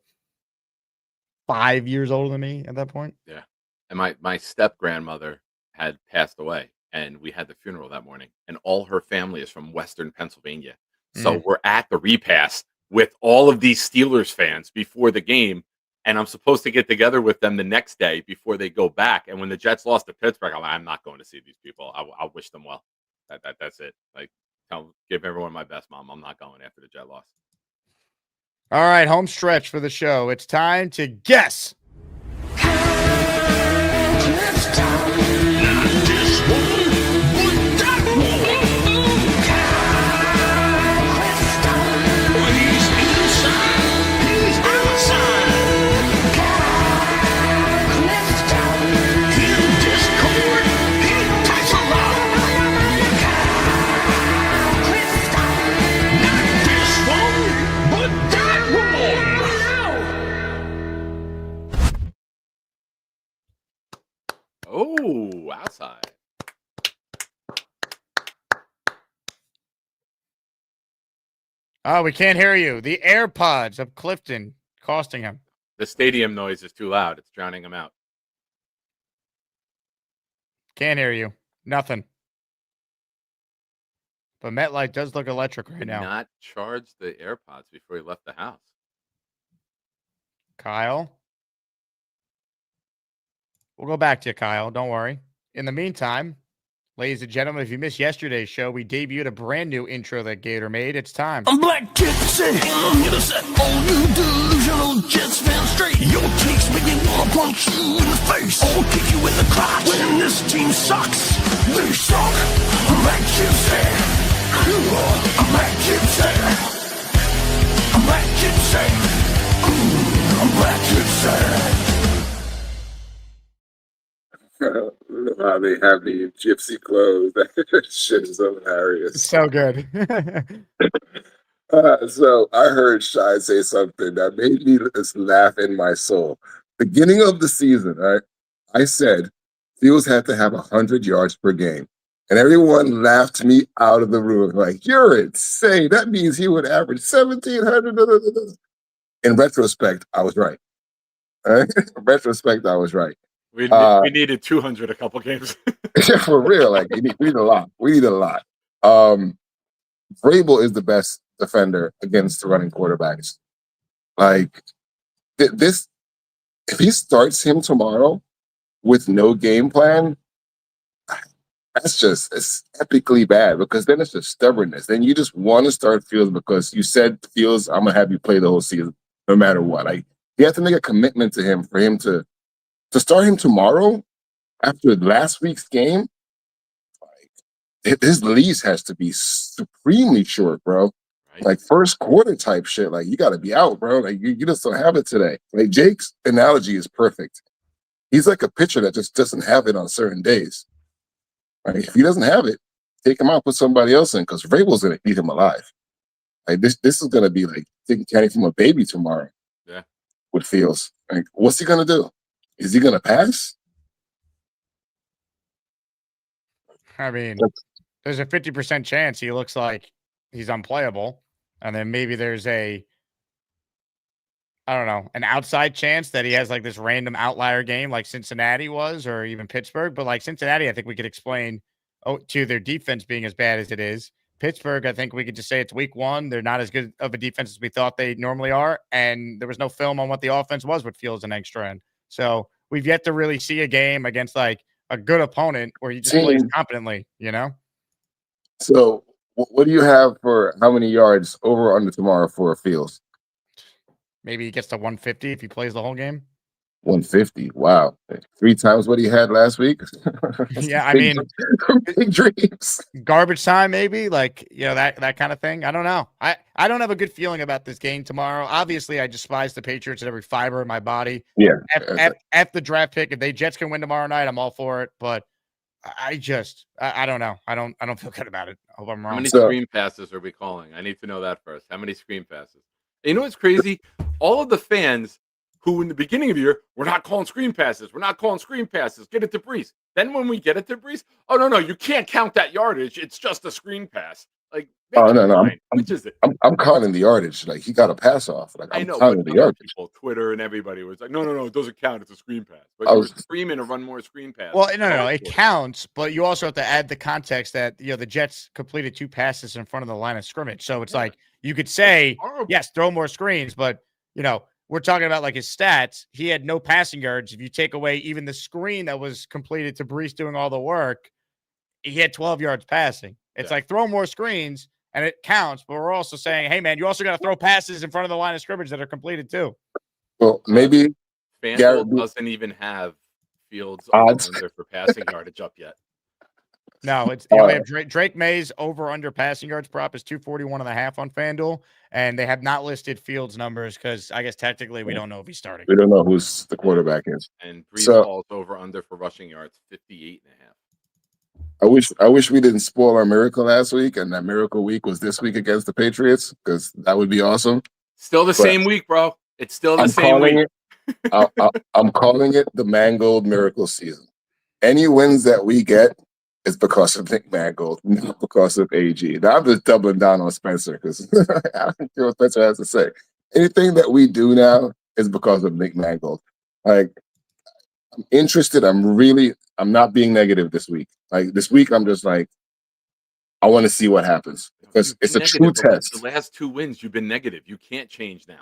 5 years older than me at that point. Yeah. And my step grandmother had passed away, and we had the funeral that morning, and all her family is from Western Pennsylvania. So we're at the repast with all of these Steelers fans before the game, and I'm supposed to get together with them the next day before they go back. And when the Jets lost to Pittsburgh, I'm not going to see these people. I wish them well. That's it. Like, give everyone my best, Mom. I'm not going after the Jet loss. All right, home stretch for the show. It's time to guess. Oh, outside. Oh, we can't hear you. The AirPods of Clifton costing him. The stadium noise is too loud. It's drowning him out. Can't hear you. Nothing. But MetLife does look electric right Did now. not charge the AirPods before he left the house. Kyle. We'll go back to you, Kyle. Don't worry. In the meantime, ladies and gentlemen, if you missed yesterday's show, we debuted a brand new intro that Gator made. It's time. I'm Black Gypsy. You're the set all you delusional Jets fans straight. Your takes make me wanna punch you in the face. Or kick you in the crotch when this team sucks. They suck. I'm Black Gypsy. I'm Black Gypsy. I'm Black Gypsy. I'm Black Gypsy. How they have me in gypsy clothes. That shit is hilarious. So good. So I heard Shai say something that made me just laugh in my soul. Beginning of the season, right? I said Fields had to have 100 yards per game. And everyone laughed me out of the room. Like, you're insane. That means he would average 1,700. In retrospect, I was right. All right? In retrospect, I was right. We needed 200 a couple games. Yeah, for real. Like, we need a lot. We need a lot. Vrabel is the best defender against running quarterbacks. Like, this, if he starts him tomorrow with no game plan, it's epically bad, because then it's just stubbornness. Then you just want to start Fields because you said, Fields, I'm going to have you play the whole season no matter what. Like, you have to make a commitment to him for him to start him tomorrow after last week's game. Like, his leash has to be supremely short, bro. Like first quarter type shit. Like you got to be out, bro. Like you just don't have it today. Like Jake's analogy is perfect. He's like a pitcher that just doesn't have it on certain days. Like if he doesn't have it, take him out, put somebody else in, because Vrabel's gonna eat him alive. Like this is gonna be like taking candy from a baby tomorrow. Yeah. With Fields. Like, what's he gonna do? Is he gonna pass? I mean, there's a 50% chance he looks like he's unplayable. And then maybe there's I don't know, an outside chance that he has like this random outlier game like Cincinnati was, or even Pittsburgh. But like Cincinnati, I think we could explain to their defense being as bad as it is. Pittsburgh, I think we could just say it's week one. They're not as good of a defense as we thought they normally are. And there was no film on what the offense was with Fields and Engstrand. So we've yet to really see a game against like a good opponent where he just plays competently, you know? So what do you have for how many yards over or under tomorrow for Fields? Maybe he gets to 150 if he plays the whole game. 150. Wow. 3 times what he had last week. Yeah, I mean, big dreams. Garbage time, maybe, like, you know, that kind of thing. I don't know. I don't have a good feeling about this game tomorrow. Obviously, I despise the Patriots at every fiber in my body. Yeah. F the draft pick. If Jets can win tomorrow night, I'm all for it. But I don't know. I don't feel good about it. I hope I'm wrong. How many screen passes are we calling? I need to know that first. How many screen passes? You know what's crazy? All of the fans who in the beginning of the year, we're not calling screen passes. We're not calling screen passes. Get it to Brees. Then when we get it to Brees, oh, no, you can't count that yardage. It's just a screen pass. Like, no. Which is it? I'm counting the yardage. Like, he got a pass off. Like, I know, counting but the yardage. people, Twitter and everybody was like, no, it doesn't count. It's a screen pass. But you were screaming to run more screen passes. Well, no, it counts, but you also have to add the context that, you know, the Jets completed 2 passes in front of the line of scrimmage. So it's like you could say, yes, throw more screens, but, you know, we're talking about like his stats. He had no passing yards. If you take away even the screen that was completed to Brees doing all the work, he had 12 yards passing. It's like throw more screens and it counts, but we're also saying, hey, man, you also got to throw passes in front of the line of scrimmage that are completed too. Well, maybe FanDuel doesn't even have Fields odds for passing yardage up yet. No, it's we have Drake May's over under passing yards prop is 241.5 on FanDuel, and they have not listed Fields numbers because I guess technically we don't know if he's starting. We don't know who's the quarterback is. And Brees Hall's over under for rushing yards 58.5. I wish we didn't spoil our miracle last week, and that miracle week was this week against the Patriots, because that would be awesome. Still the same week, bro. It's still the same week. I'm calling it the Mangold miracle season. Any wins that we get is because of Nick Mangold, not because of AG. Now I'm just doubling down on Spencer because I don't care what Spencer has to say. Anything that we do now is because of Nick Mangold. Like, I'm interested. I'm not being negative this week. Like this week, I'm just like, I want to see what happens because it's a true test. The last 2 wins, you've been negative. You can't change now.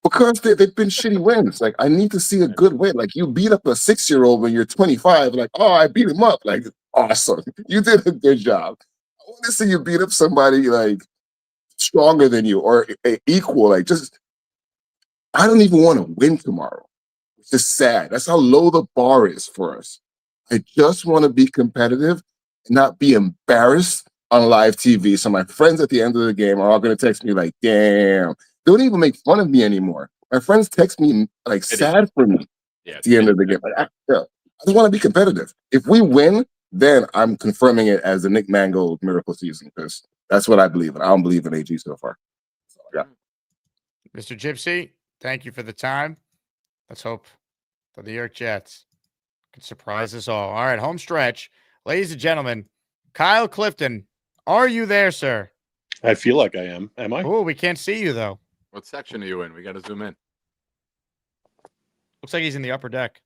Because they've been shitty wins. Like, I need to see a good win. Like, you beat up a 6-year-old when you're 25. Like, oh, I beat him up. Like, awesome. You did a good job. I want to see you beat up somebody, like, stronger than you or equal. Like, just, I don't even want to win tomorrow. It's just sad. That's how low the bar is for us. I just want to be competitive and not be embarrassed on live TV. So my friends at the end of the game are all going to text me like, damn. They don't even make fun of me anymore. My friends text me like sad for me at the end of the game. Like, I just want to be competitive. If we win, then I'm confirming it as the Nick Mangold miracle season because that's what I believe in. I don't believe in AG so far. So, yeah. Mr. Gypsy, thank you for the time. Let's hope the New York Jets can surprise us all. All right, home stretch. Ladies and gentlemen, Kyle Clifton, are you there, sir? I feel like I am. Am I? Oh, we can't see you, though. What section are you in? We got to zoom in. Looks like he's in the upper deck.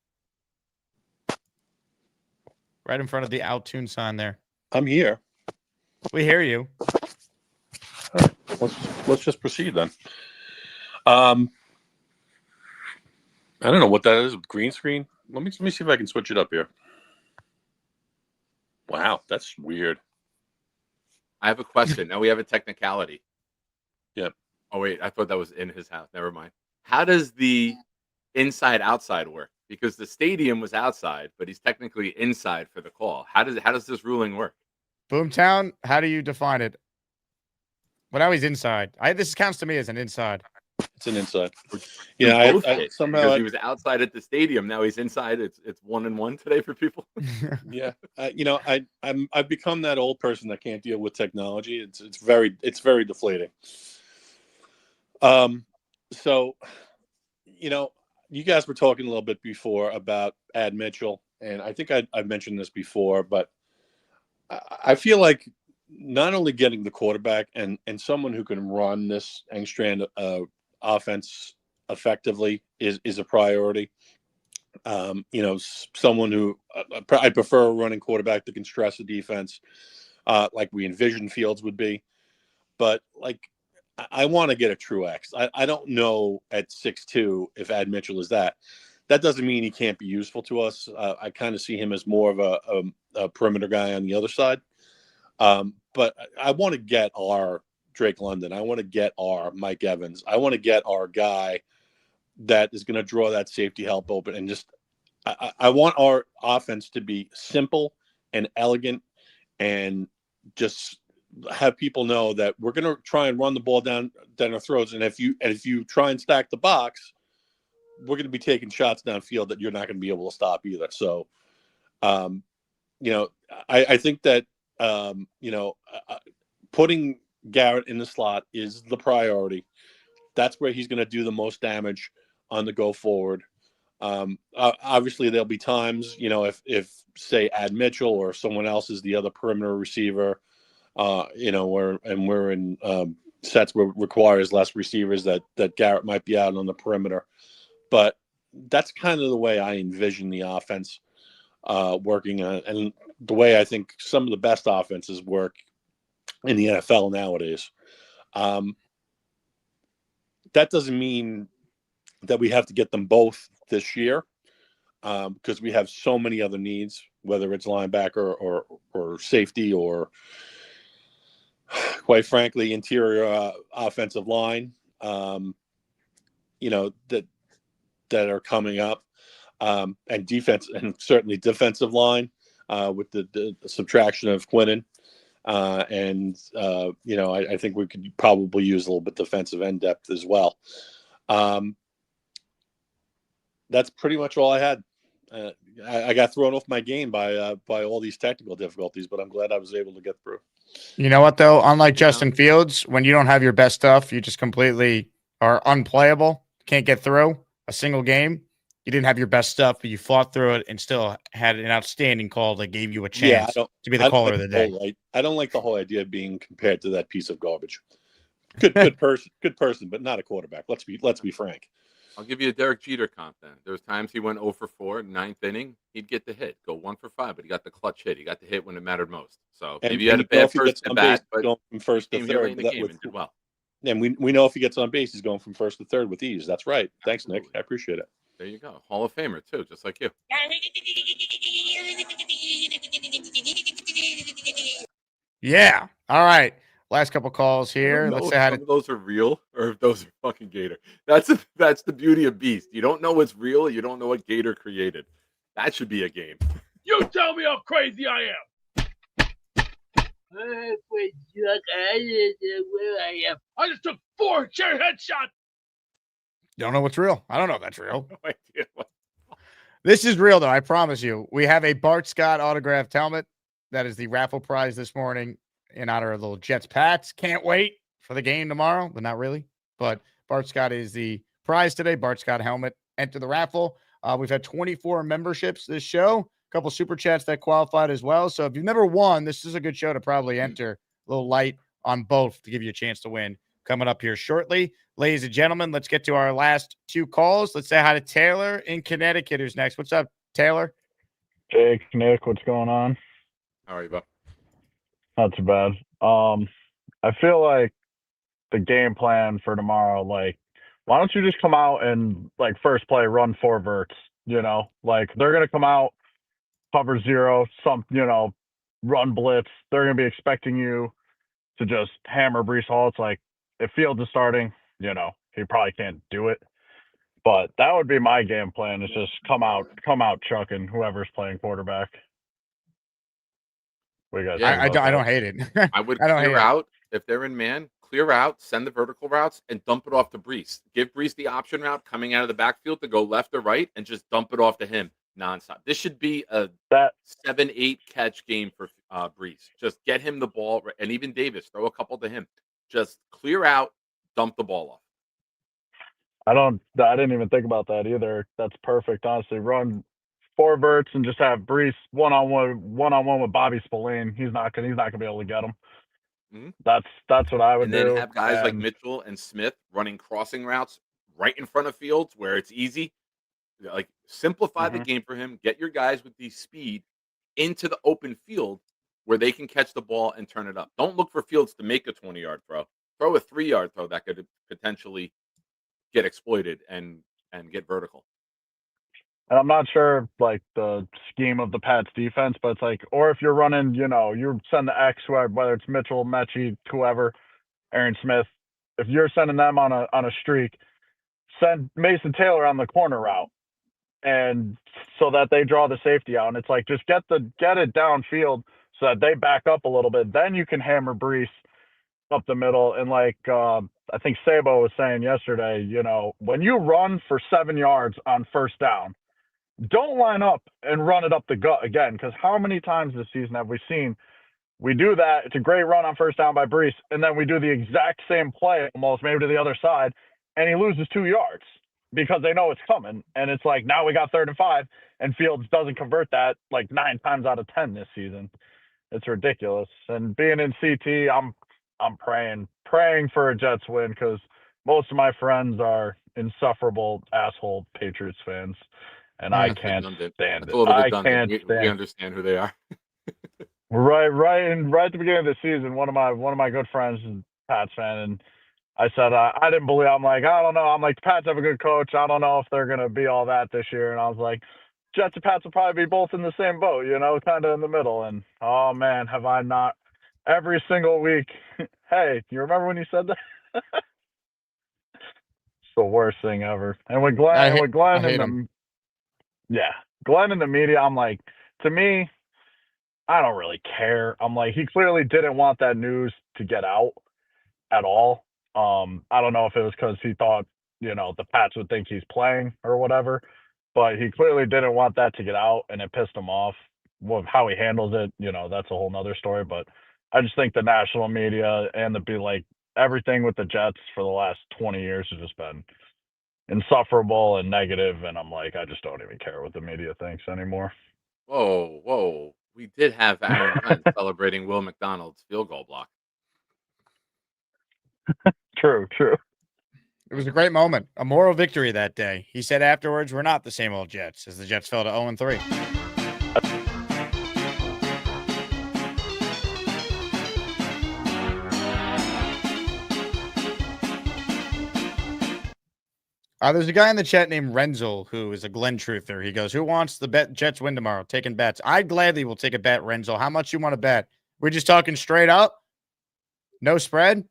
Right in front of the Outune sign there. I'm here. We hear you. All right, let's just proceed then. I don't know what that is. Green screen. Let me see if I can switch it up here. Wow, that's weird. I have a question. Now we have a technicality. Yep. Oh, wait. I thought that was in his house. Never mind. How does the inside-outside work? Because the stadium was outside, but he's technically inside for the call. How does this ruling work? Boomtown, how do you define it? Well, now he's inside. This counts to me as an inside. It's an inside. Yeah, Yeah, I somehow because he was outside at the stadium. Now he's inside. It's 1-1 today for people. yeah. I've become that old person that can't deal with technology. It's very deflating. So, you guys were talking a little bit before about Ad Mitchell, and I think I mentioned this before, but I feel like not only getting the quarterback and someone who can run this Engstrand offense effectively is a priority. Someone who I prefer a running quarterback that can stress the defense, like we envision Fields would be. But I want to get a true X. I don't know at 6'2" if Ad Mitchell is that. That doesn't mean he can't be useful to us. I kind of see him as more of a perimeter guy on the other side. But I want to get our Drake London. I want to get our Mike Evans. I want to get our guy that is going to draw that safety help open. And just I want our offense to be simple and elegant and just have people know that we're going to try and run the ball down our throats. And if you try and stack the box, we're going to be taking shots downfield that you're not going to be able to stop either. So, I think that, putting Garrett in the slot is the priority. That's where he's going to do the most damage on the go forward. Obviously there'll be times, if say Ad Mitchell or someone else is the other perimeter receiver, we're in sets where it requires less receivers that Garrett might be out on the perimeter. But that's kind of the way I envision the offense working, and the way I think some of the best offenses work in the NFL nowadays. That doesn't mean that we have to get them both this year, because we have so many other needs, whether it's linebacker or safety or, quite frankly, interior offensive line, that are coming up, and defense, and certainly defensive line with the subtraction of Quinnen. I think we could probably use a little bit defensive end depth as well. That's pretty much all I had. I got thrown off my game by all these technical difficulties, but I'm glad I was able to get through. You know what, though? Unlike Justin Fields, when you don't have your best stuff, you just completely are unplayable, can't get through a single game. You didn't have your best stuff, but you fought through it and still had an outstanding call that gave you a chance to be the caller of the day. I don't like the whole idea of being compared to that piece of garbage. Good person, but not a quarterback. Let's be frank. I'll give you a Derek Jeter comp then. There was times he went 0 for 4, ninth inning, he'd get the hit, go 1 for 5, but he got the clutch hit. He got the hit when it mattered most. So maybe you had a bad first at bat, but going from first to third in the game and did well. And we know if he gets on base, he's going from first to third with ease. That's right. Thanks, Nick. I appreciate it. There you go. Hall of Famer too, just like you. Yeah. All right. Last couple calls here. Let's say some of those are real or if those are fucking Gator. That's the beauty of Beast. You don't know what's real. You don't know what Gator created. That should be a game. You tell me how crazy I am. I just took 4 chair headshots. Don't know what's real. I don't know if that's real. No idea. This is real, though. I promise you. We have a Bart Scott autographed helmet. That is the raffle prize this morning in honor of little Jets Pats. Can't wait for the game tomorrow, but not really. But Bart Scott is the prize today. Bart Scott helmet. Enter the raffle. We've had 24 memberships this show. A couple super chats that qualified as well. So if you've never won, this is a good show to probably enter. A little light on both to give you a chance to win. Coming up here shortly. Ladies and gentlemen, let's get to our last 2 calls. Let's say hi to Taylor in Connecticut, who's next. What's up, Taylor? Jake, Nick, what's going on? How are you, Bob? Not too bad. I feel like the game plan for tomorrow, why don't you just come out and, first play, run 4 verts, they're going to come out, cover 0, run blitz. They're going to be expecting you to just hammer Breece Hall. It's like, if Fields is starting, he probably can't do it. But that would be my game plan, is just come out chucking whoever's playing quarterback. What do you guys think I don't hate it. I would I don't clear hate out, if they're in man, clear out, send the vertical routes, and dump it off to Brees. Give Brees the option route coming out of the backfield to go left or right, and just dump it off to him nonstop. This should be a 7-8 catch game for Brees. Just get him the ball, and even Davis, throw a couple to him. Just clear out, dump the ball off. I didn't even think about that either. That's perfect, honestly. Run 4 verts and just have Brees one-on-one with Bobby Spillane. He's not gonna be able to get him. Mm-hmm. That's what I would and then do. have guys like Mitchell and Smith running crossing routes right in front of Fields where it's easy. Like simplify the game for him. Get your guys with the speed into the open field where they can catch the ball and turn it up. Don't look for Fields to make a 20-yard throw. Throw a 3-yard throw that could potentially get exploited and get vertical. And I'm not sure like the scheme of the Pats defense, but it's like, or if you're running, you send the X, whether it's Mitchell, Mechie, whoever, Aaron Smith, if you're sending them on a streak, send Mason Taylor on the corner route, and so that they draw the safety out. And it's like, just get it downfield so that they back up a little bit. Then you can hammer Brees up the middle. And like I think Sabo was saying yesterday, when you run for 7 yards on first down, don't line up and run it up the gut again, because how many times this season have we seen we do that? It's a great run on first down by Brees, and then we do the exact same play almost, maybe to the other side, and he loses 2 yards because they know it's coming. And it's like, now we got 3rd and 5, and Fields doesn't convert that like 9 times out of 10 this season. It's ridiculous. And being in CT, I'm praying for a Jets win, because most of my friends are insufferable asshole Patriots fans. And I can't stand it. I can't stand. We understand who they are. Right at the beginning of the season, one of my good friends is a Pats fan, and I said I didn't believe. I'm like, I don't know. I'm like, the Pats have a good coach. I don't know if they're gonna be all that this year. And I was like, Jets and Pats will probably be both in the same boat, kind of in the middle. And oh man, have I not every single week? Hey, you remember when you said that? It's the worst thing ever. And with Glenn Glenn in the media, I'm like, to me, I don't really care. I'm like, he clearly didn't want that news to get out at all. I don't know if it was because he thought, the Pats would think he's playing or whatever, but he clearly didn't want that to get out, and it pissed him off. Well, how he handles it, that's a whole nother story. But I just think the national media and everything with the Jets for the last 20 years has just been insufferable and negative, and I'm like, I just don't even care what the media thinks anymore. Whoa. We did have Aaron Glenn celebrating Will McDonald's field goal block. True. It was a great moment, a moral victory that day. He said afterwards, we're not the same old Jets, as the Jets fell to 0-3. There's a guy in the chat named Renzel who is a Glenn truther. He goes, who wants the Jets win tomorrow? Taking bets. I gladly will take a bet, Renzel. How much you want to bet? We're just talking straight up? No spread?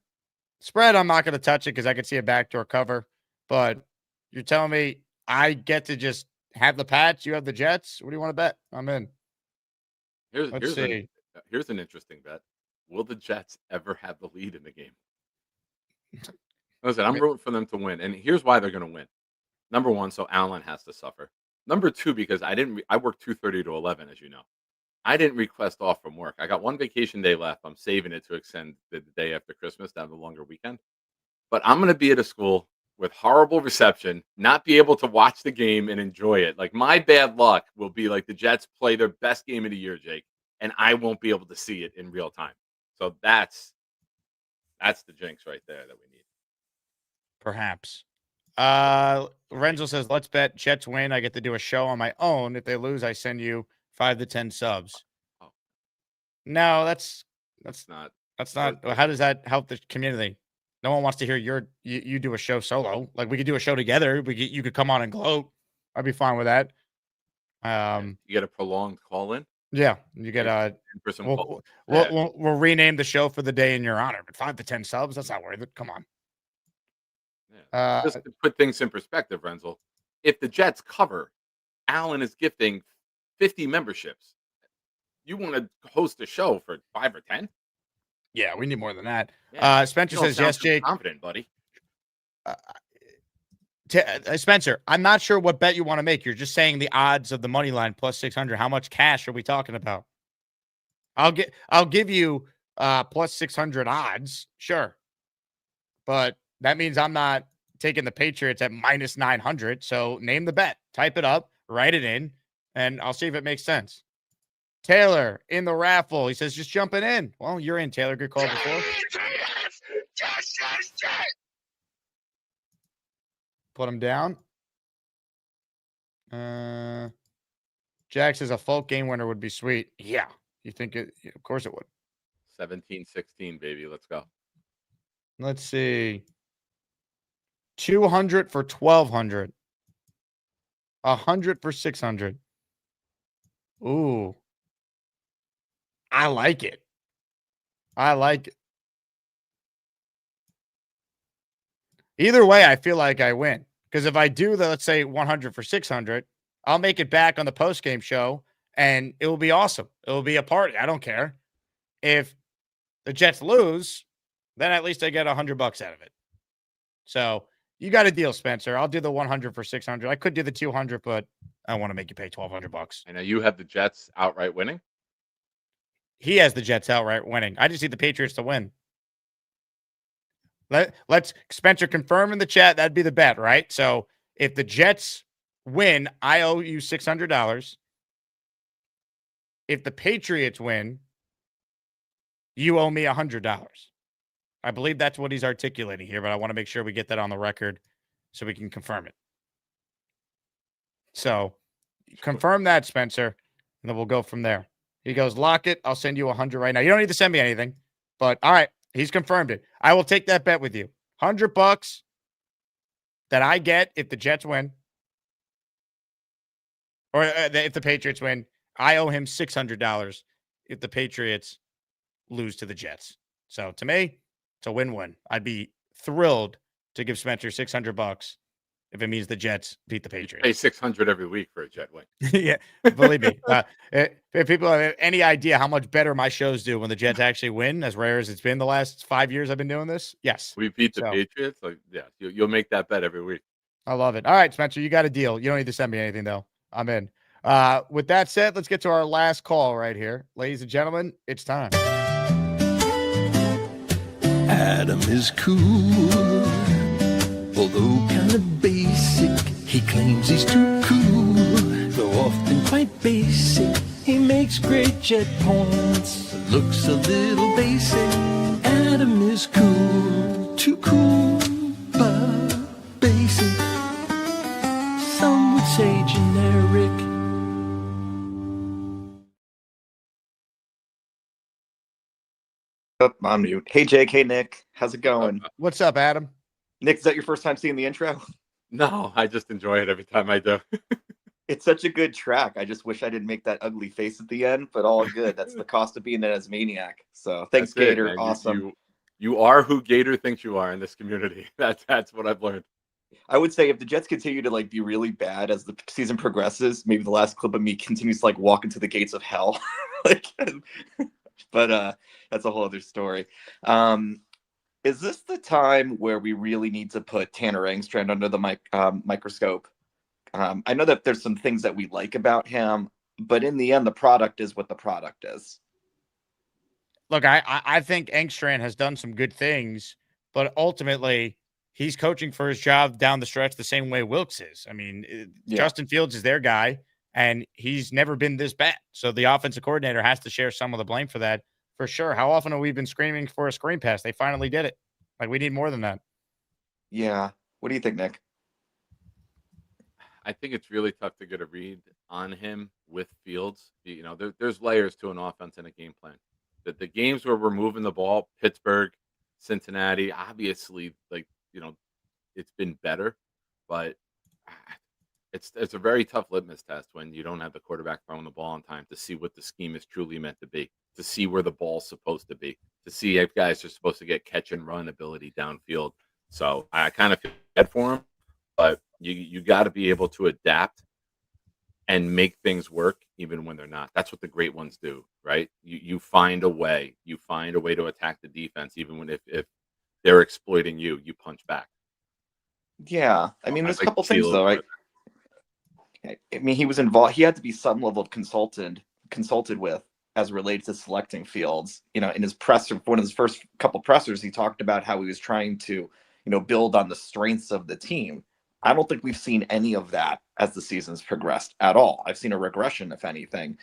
Spread, I'm not going to touch it because I could see a backdoor cover. But you're telling me I get to just have the Pats, you have the Jets? What do you want to bet? I'm in. Here's an interesting bet. Will the Jets ever have the lead in the game? Listen, I'm rooting for them to win, and here's why they're going to win. Number one, so Allen has to suffer. Number two, because I work 2:30 to 11, as you know. I didn't request off from work. I got one vacation day left. I'm saving it to extend the day after Christmas down the longer weekend. But I'm going to be at a school with horrible reception, not be able to watch the game and enjoy it. Like, my bad luck will be like the Jets play their best game of the year, Jake, and I won't be able to see it in real time. So that's the jinx right there that we need. Perhaps. Renzo says, let's bet Jets win. I get to do a show on my own. If they lose, I send you 5 to 10 subs. Oh. No, that's not. How does that help the community? No one wants to hear you do a show solo. Like, we could do a show together. You could come on and gloat. I'd be fine with that. You get a prolonged call in. Yeah, you get we'll rename the show for the day in your honor. But 5 to 10 subs, that's not worth it. Come on. Yeah. Just to put things in perspective, Renzel, if the Jets cover, Allen is gifting 50 memberships. You want to host a show for 5 or 10? Yeah, we need more than that. Yeah, Spencer you don't says, sound yes, too Jake. confident, buddy. Spencer, I'm not sure what bet you want to make. You're just saying the odds of the money line plus 600. How much cash are we talking about? I'll give you plus 600 odds, sure, but that means I'm not taking the Patriots at minus 900. So name the bet, type it up, write it in, and I'll see if it makes sense. Taylor in the raffle. He says, just jumping in. Well, you're in, Taylor. Good call before. Put him down. Jack says a folk game winner would be sweet. Yeah. You think it? Of course it would. 17-16, baby. Let's go. Let's see. 200 for 1,200. 100 for 600. Ooh. I like it. I like it. Either way, I feel like I win. Because if I do the, let's say, 100 for 600, I'll make it back on the post-game show, and it will be awesome. It will be a party. I don't care. If the Jets lose, then at least I get $100 out of it. So you got a deal, Spencer. I'll do the 100 for 600. I could do the 200, but I want to make you pay $1,200. I know you have the Jets outright winning. He has the Jets outright winning. I just need the Patriots to win. Let's Spencer confirm in the chat. That'd be the bet, right? So if the Jets win, I owe you $600. If the Patriots win, you owe me $100. I believe that's what he's articulating here, but I want to make sure we get that on the record so we can confirm it. So confirm that, Spencer, and then we'll go from there. He goes, lock it. I'll send you 100 right now. You don't need to send me anything, but all right. He's confirmed it. I will take that bet with you. $100 that I get if the Jets win, or if the Patriots win. I owe him $600 if the Patriots lose to the Jets. So to me, it's a win-win. I'd be thrilled to give Spencer $600 if it means the Jets beat the Patriots. Pay 600 every week for a Jet win. Yeah, believe me. If people have any idea how much better my shows do when the Jets actually win, as rare as it's been the last 5 years I've been doing this, yes. We beat the Patriots. Like, yeah, you'll make that bet every week. I love it. All right, Spencer, you got a deal. You don't need to send me anything, though. I'm in. With that said, let's get to our last call right here. Ladies and gentlemen, it's time. Adam is cool, although kind of basic. He claims he's too cool, though often quite basic. He makes great jet points, looks a little basic. Adam is cool, too cool, but basic. Some would say generic. Oh, I'm mute. Hey, Jake. Hey, Nick. How's it going? What's up, Adam? Nick, is that your first time seeing the intro? No, I just enjoy it every time I do. It's such a good track. I just wish I didn't make that ugly face at the end, but all good. That's the cost of being an Asmaniac. So thanks, That's it, Gator. man. Awesome. You are who Gator thinks you are in this community. That's what I've learned. I would say if the Jets continue to be really bad as the season progresses, maybe the last clip of me continues to walk into the gates of hell. But that's a whole other story. Is this the time where we really need to put Tanner Engstrand under the microscope? I know that there's some things that we like about him, but in the end, the product is what the product is. Look, I think Engstrand has done some good things, but ultimately he's coaching for his job down the stretch the same way Wilkes is. I mean, Justin Fields is their guy, and he's never been this bad. So the offensive coordinator has to share some of the blame for that, for sure. How often have we been screaming for a screen pass? They finally did it. We need more than that. Yeah. What do you think, Nick? I think it's really tough to get a read on him with Fields. There's layers to an offense and a game plan. The games where we're moving the ball, Pittsburgh, Cincinnati, obviously, it's been better, but it's a very tough litmus test when you don't have the quarterback throwing the ball on time to see what the scheme is truly meant to be, to see where the ball's supposed to be, to see if guys are supposed to get catch and run ability downfield. So I kind of feel bad for him, but you got to be able to adapt and make things work even when they're not. That's what the great ones do, right? You find a way. You find a way to attack the defense, even when if they're exploiting you, you punch back. Yeah, I mean, I there's a like couple to see a things little though, bit right? of I mean, he was involved. He had to be some level of consulted with as related to selecting Fields. You know, in his presser, one of his first couple pressers, he talked about how he was trying to, build on the strengths of the team. I don't think we've seen any of that as the season's progressed at all. I've seen a regression, if anything.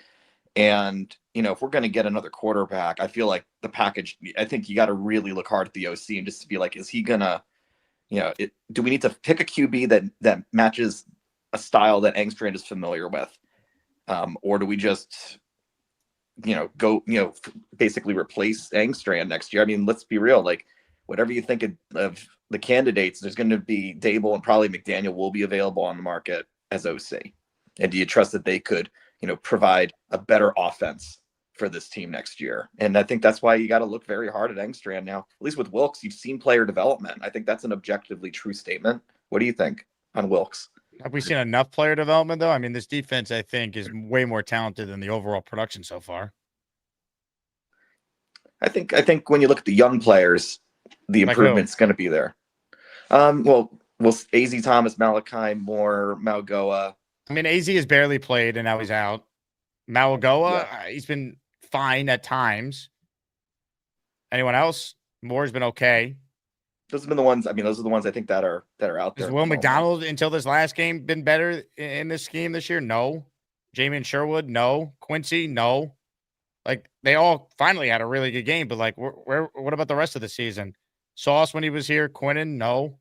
And if we're going to get another quarterback, I feel like the package. I think you got to really look hard at the OC and just to be like, is he gonna? Do we need to pick a QB that matches a style that Engstrand is familiar with, or do we just go basically replace Engstrand next year? I mean, let's be real. Like, whatever you think of the candidates, there's going to be Dable and probably McDaniel will be available on the market as OC. And do you trust that they could provide a better offense for this team next year? And I think that's why you got to look very hard at Engstrand now. At least with Wilkes, you've seen player development. I think that's an objectively true statement. What do you think on Wilkes? Have we seen enough player development, though? I mean, this defense, I think, is way more talented than the overall production so far. I think when you look at the young players, the improvement's going to be there. Well, AZ Thomas, Malachi Moore, Malgoa. I mean, AZ has barely played, and now he's out. Malgoa, he's been fine at times. Anyone else? Moore's been okay. Those have been the ones. I mean, those are the ones I think that are out there. Has Will McDonald until this last game been better in this scheme this year? No. Jamian Sherwood? No. Quincy? No. Like, they all finally had a really good game, but like, what about the rest of the season? Sauce when he was here, Quinnen? No.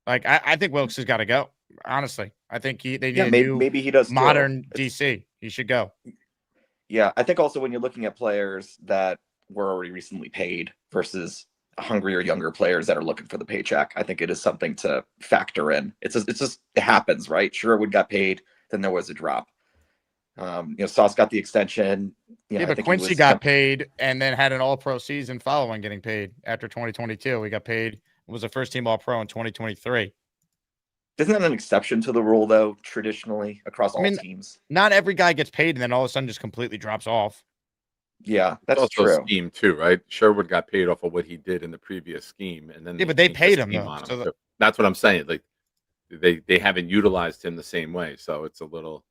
Like, I think Wilkes has got to go. Honestly, I think they need a new, maybe he does modern DC. He should go. Yeah, I think also when you're looking at players that were already recently paid versus hungrier younger players that are looking for the paycheck, I think it is something to factor in. It happens, right? Sherwood got paid, then there was a drop. Sauce got the extension. Yeah, but Quincy got paid and then had an All-Pro season following getting paid after 2022. He got paid, was a first-team All-Pro in 2023. Isn't that an exception to the rule, though, traditionally across all teams? Not every guy gets paid and then all of a sudden just completely drops off. Yeah, that's also true. Scheme too, right? Sherwood got paid off of what he did in the previous scheme, and then but they paid him though. So that's what I'm saying. Like they haven't utilized him the same way, so it's a little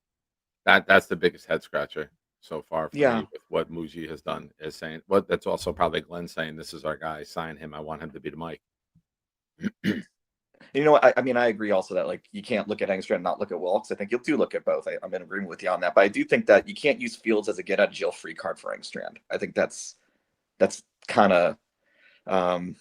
that's the biggest head scratcher so far for me with what Muji has done. Is saying that's also probably Glenn saying this is our guy, sign him. I want him to be the Mike. You know what? I mean, I agree also that like you can't look at Engstrand and not look at Wilkes. I think you'll do look at both. I'm in agreement with you on that. But I do think that you can't use Fields as a get out of jail free card for Engstrand. I think that's kind of it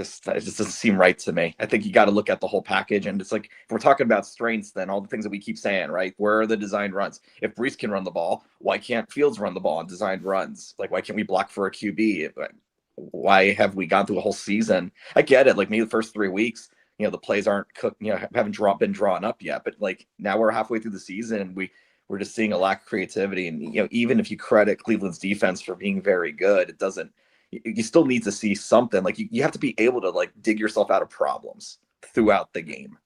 just doesn't seem right to me. I think you got to look at the whole package. And it's like, if we're talking about strengths, then all the things that we keep saying, right? Where are the designed runs? If Brees can run the ball, why can't Fields run the ball on designed runs? Like, why can't we block for a QB? Why have we gone through a whole season? I get it. Like maybe the first 3 weeks, the plays aren't cooked, haven't been drawn up yet. But like now we're halfway through the season and we're just seeing a lack of creativity. And, even if you credit Cleveland's defense for being very good, it doesn't, you still need to see something. Like you have to be able to like dig yourself out of problems throughout the game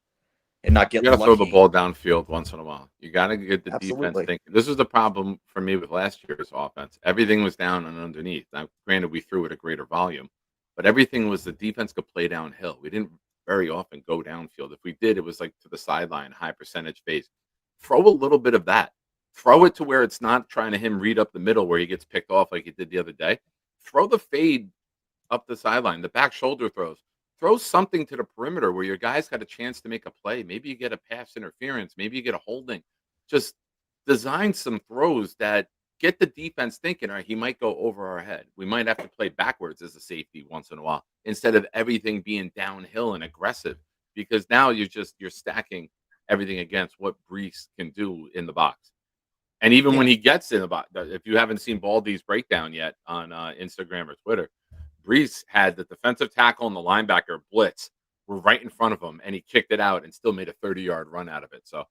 and not get You got to throw the lucky. ball downfield once in a while. You got to get the defense thinking. This was the problem for me with last year's offense. Everything was down and underneath. Now, granted, we threw at a greater volume, but everything was the defense could play downhill. We didn't very often go downfield. If we did, it was like to the sideline, high percentage phase. Throw a little bit of that. Throw it to where it's not trying to him read up the middle where he gets picked off like he did the other day. Throw the fade up the sideline, the back shoulder throws. Throw something to the perimeter where your guys got a chance to make a play. Maybe you get a pass interference. Maybe you get a holding. Just design some throws that get the defense thinking, all right, he might go over our head. We might have to play backwards as a safety once in a while instead of everything being downhill and aggressive, because now you're stacking everything against what Brees can do in the box. And even when he gets in the box, if you haven't seen Baldy's breakdown yet on Instagram or Twitter, Brees had the defensive tackle and the linebacker blitz were right in front of him, and he kicked it out and still made a 30-yard run out of it. So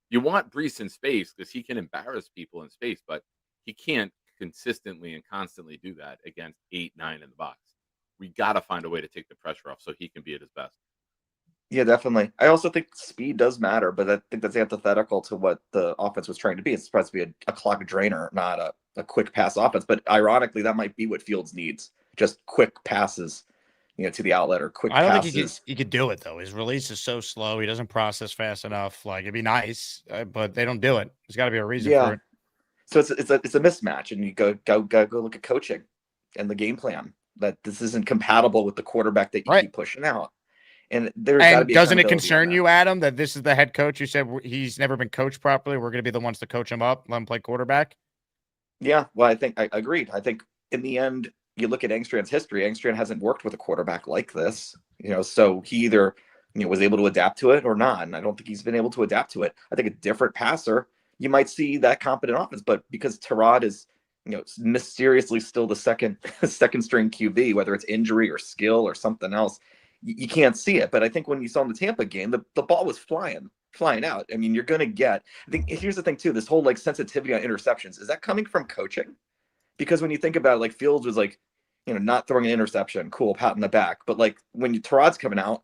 you want Brees in space because he can embarrass people in space, but he can't consistently and constantly do that against 8, 9 in the box. We got to find a way to take the pressure off so he can be at his best. Yeah, definitely. I also think speed does matter, but I think that's antithetical to what the offense was trying to be. It's supposed to be a clock drainer, not a quick pass offense. But ironically, that might be what Fields needs. Just quick passes, to the outlet or quick I don't think passes. he could do it though. His release is so slow. He doesn't process fast enough. Like it'd be nice, but they don't do it. There's got to be a reason for Yeah. it. So it's a mismatch, and you go look at coaching and the game plan that this isn't compatible with the quarterback that you Right. keep pushing out. And there's got to And be doesn't it accountability on concern that. you, Adam, that this is the head coach who said he's never been coached properly? We're going to be the ones to coach him up, let him play quarterback. Yeah, well, I think I agreed. I think in the end, you look at Engstrand's history. Engstrand hasn't worked with a quarterback like this, so he either was able to adapt to it or not. And I don't think he's been able to adapt to it. I think a different passer, you might see that competent offense, but because Tyrod is mysteriously still the second string QB, whether it's injury or skill or something else, you can't see it. But I think when you saw in the Tampa game, the ball was flying out. I mean, you're going to get, I think here's the thing too, this whole like sensitivity on interceptions, is that coming from coaching? Because when you think about it, like Fields was like, not throwing an interception, cool, pat in the back. But like when Tyrod's coming out,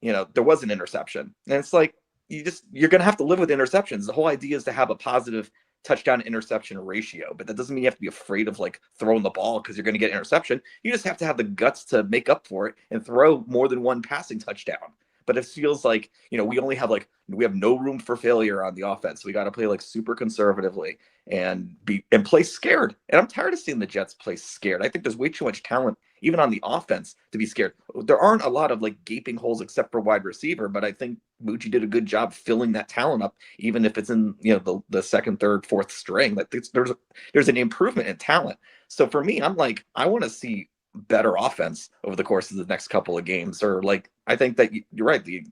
there was an interception. And it's like, you're going to have to live with interceptions. The whole idea is to have a positive touchdown interception ratio, but that doesn't mean you have to be afraid of like throwing the ball because you're going to get interception. You just have to have the guts to make up for it and throw more than one passing touchdown. But it feels like, we have no room for failure on the offense. We got to play like super conservatively and play scared. And I'm tired of seeing the Jets play scared. I think there's way too much talent, even on the offense, to be scared. There aren't a lot of like gaping holes except for wide receiver, but I think Mucci did a good job filling that talent up, even if it's in the second, third, fourth string. Like there's an improvement in talent. So for me, I'm like, I want to see better offense over the course of the next couple of games. Or like, I think that you're right. The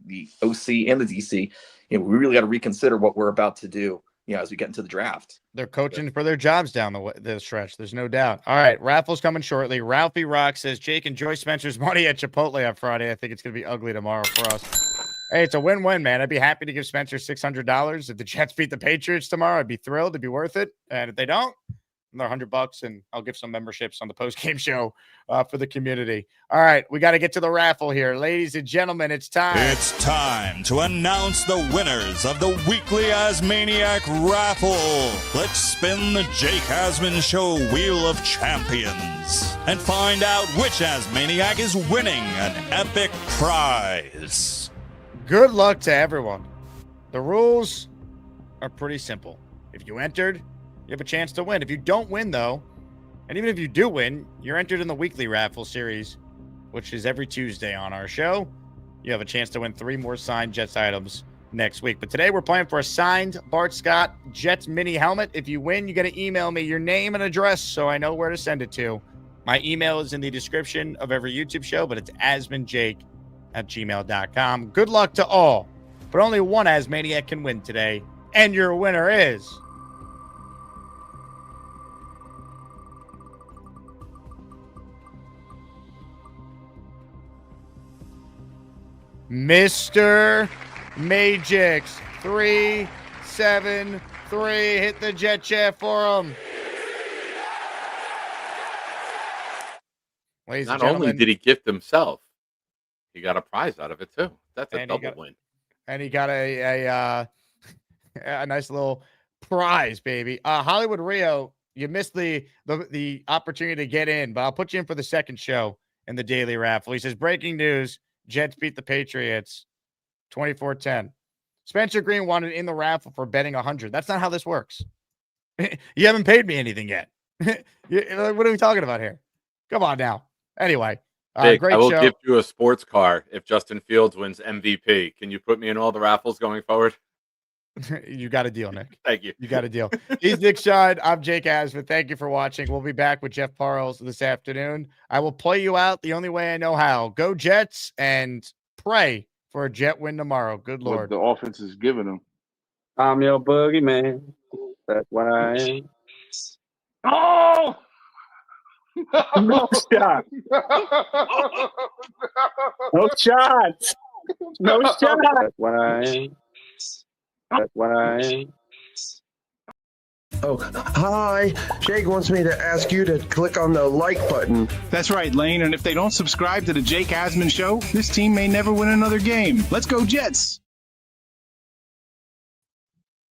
OC and the DC, we really got to reconsider what we're about to do, as we get into the draft. They're coaching for their jobs down the stretch. There's no doubt. All right. Raffles coming shortly. Ralphie Rock says, Jake, enjoy Spencer's money at Chipotle on Friday. I think it's going to be ugly tomorrow for us. Hey, it's a win-win, man. I'd be happy to give Spencer $600. If the Jets beat the Patriots tomorrow, I'd be thrilled. It'd be worth it. And if they don't, another $100, and I'll give some memberships on the post-game show for the community. All right, we got to get to the raffle here. Ladies and gentlemen, it's time. It's time to announce the winners of the weekly Asmaniac raffle. Let's spin the Jake Asman Show Wheel of Champions and find out which Asmaniac is winning an epic prize. Good luck to everyone. The rules are pretty simple. If you entered, you have a chance to win. If you don't win, though, and even if you do win, you're entered in the weekly raffle series, which is every Tuesday on our show. You have a chance to win 3 more signed Jets items next week. But today we're playing for a signed Bart Scott Jets mini helmet. If you win, you got to email me your name and address so I know where to send it to. My email is in the description of every YouTube show, but it's asmanjake@gmail.com. Good luck to all, but only one Asmaniac can win today, and your winner is Mr. Magix 373. Hit the jet chat for him. Ladies Not and gentlemen, only did he gift himself, he got a prize out of it too. That's a double win. And he got a nice little prize, baby. Hollywood Rio, you missed the opportunity to get in, but I'll put you in for the second show in the daily raffle. He says, breaking news, Jets beat the Patriots 24-10. Spencer Green wanted in the raffle for betting 100. That's not how this works. You haven't paid me anything yet. What are we talking about here? Come on now. Anyway, Jake, great I will show. give you a sports car if Justin Fields wins MVP. Can you put me in all the raffles going forward? You got a deal, Nick. Thank you. You got a deal. He's Nick Shine. I'm Jake Asman. Thank you for watching. We'll be back with Jeff Parles this afternoon. I will play you out the only way I know how. Go Jets and pray for a Jet win tomorrow. Good Lord. What the offense is giving them. I'm your boogeyman. That's what I am. Oh! No shot. No shots. No shot. That's what I am. That's what I am. Oh, hi. Jake wants me to ask you to click on the like button. That's right, Lane. And if they don't subscribe to the Jake Asman Show, this team may never win another game. Let's go, Jets!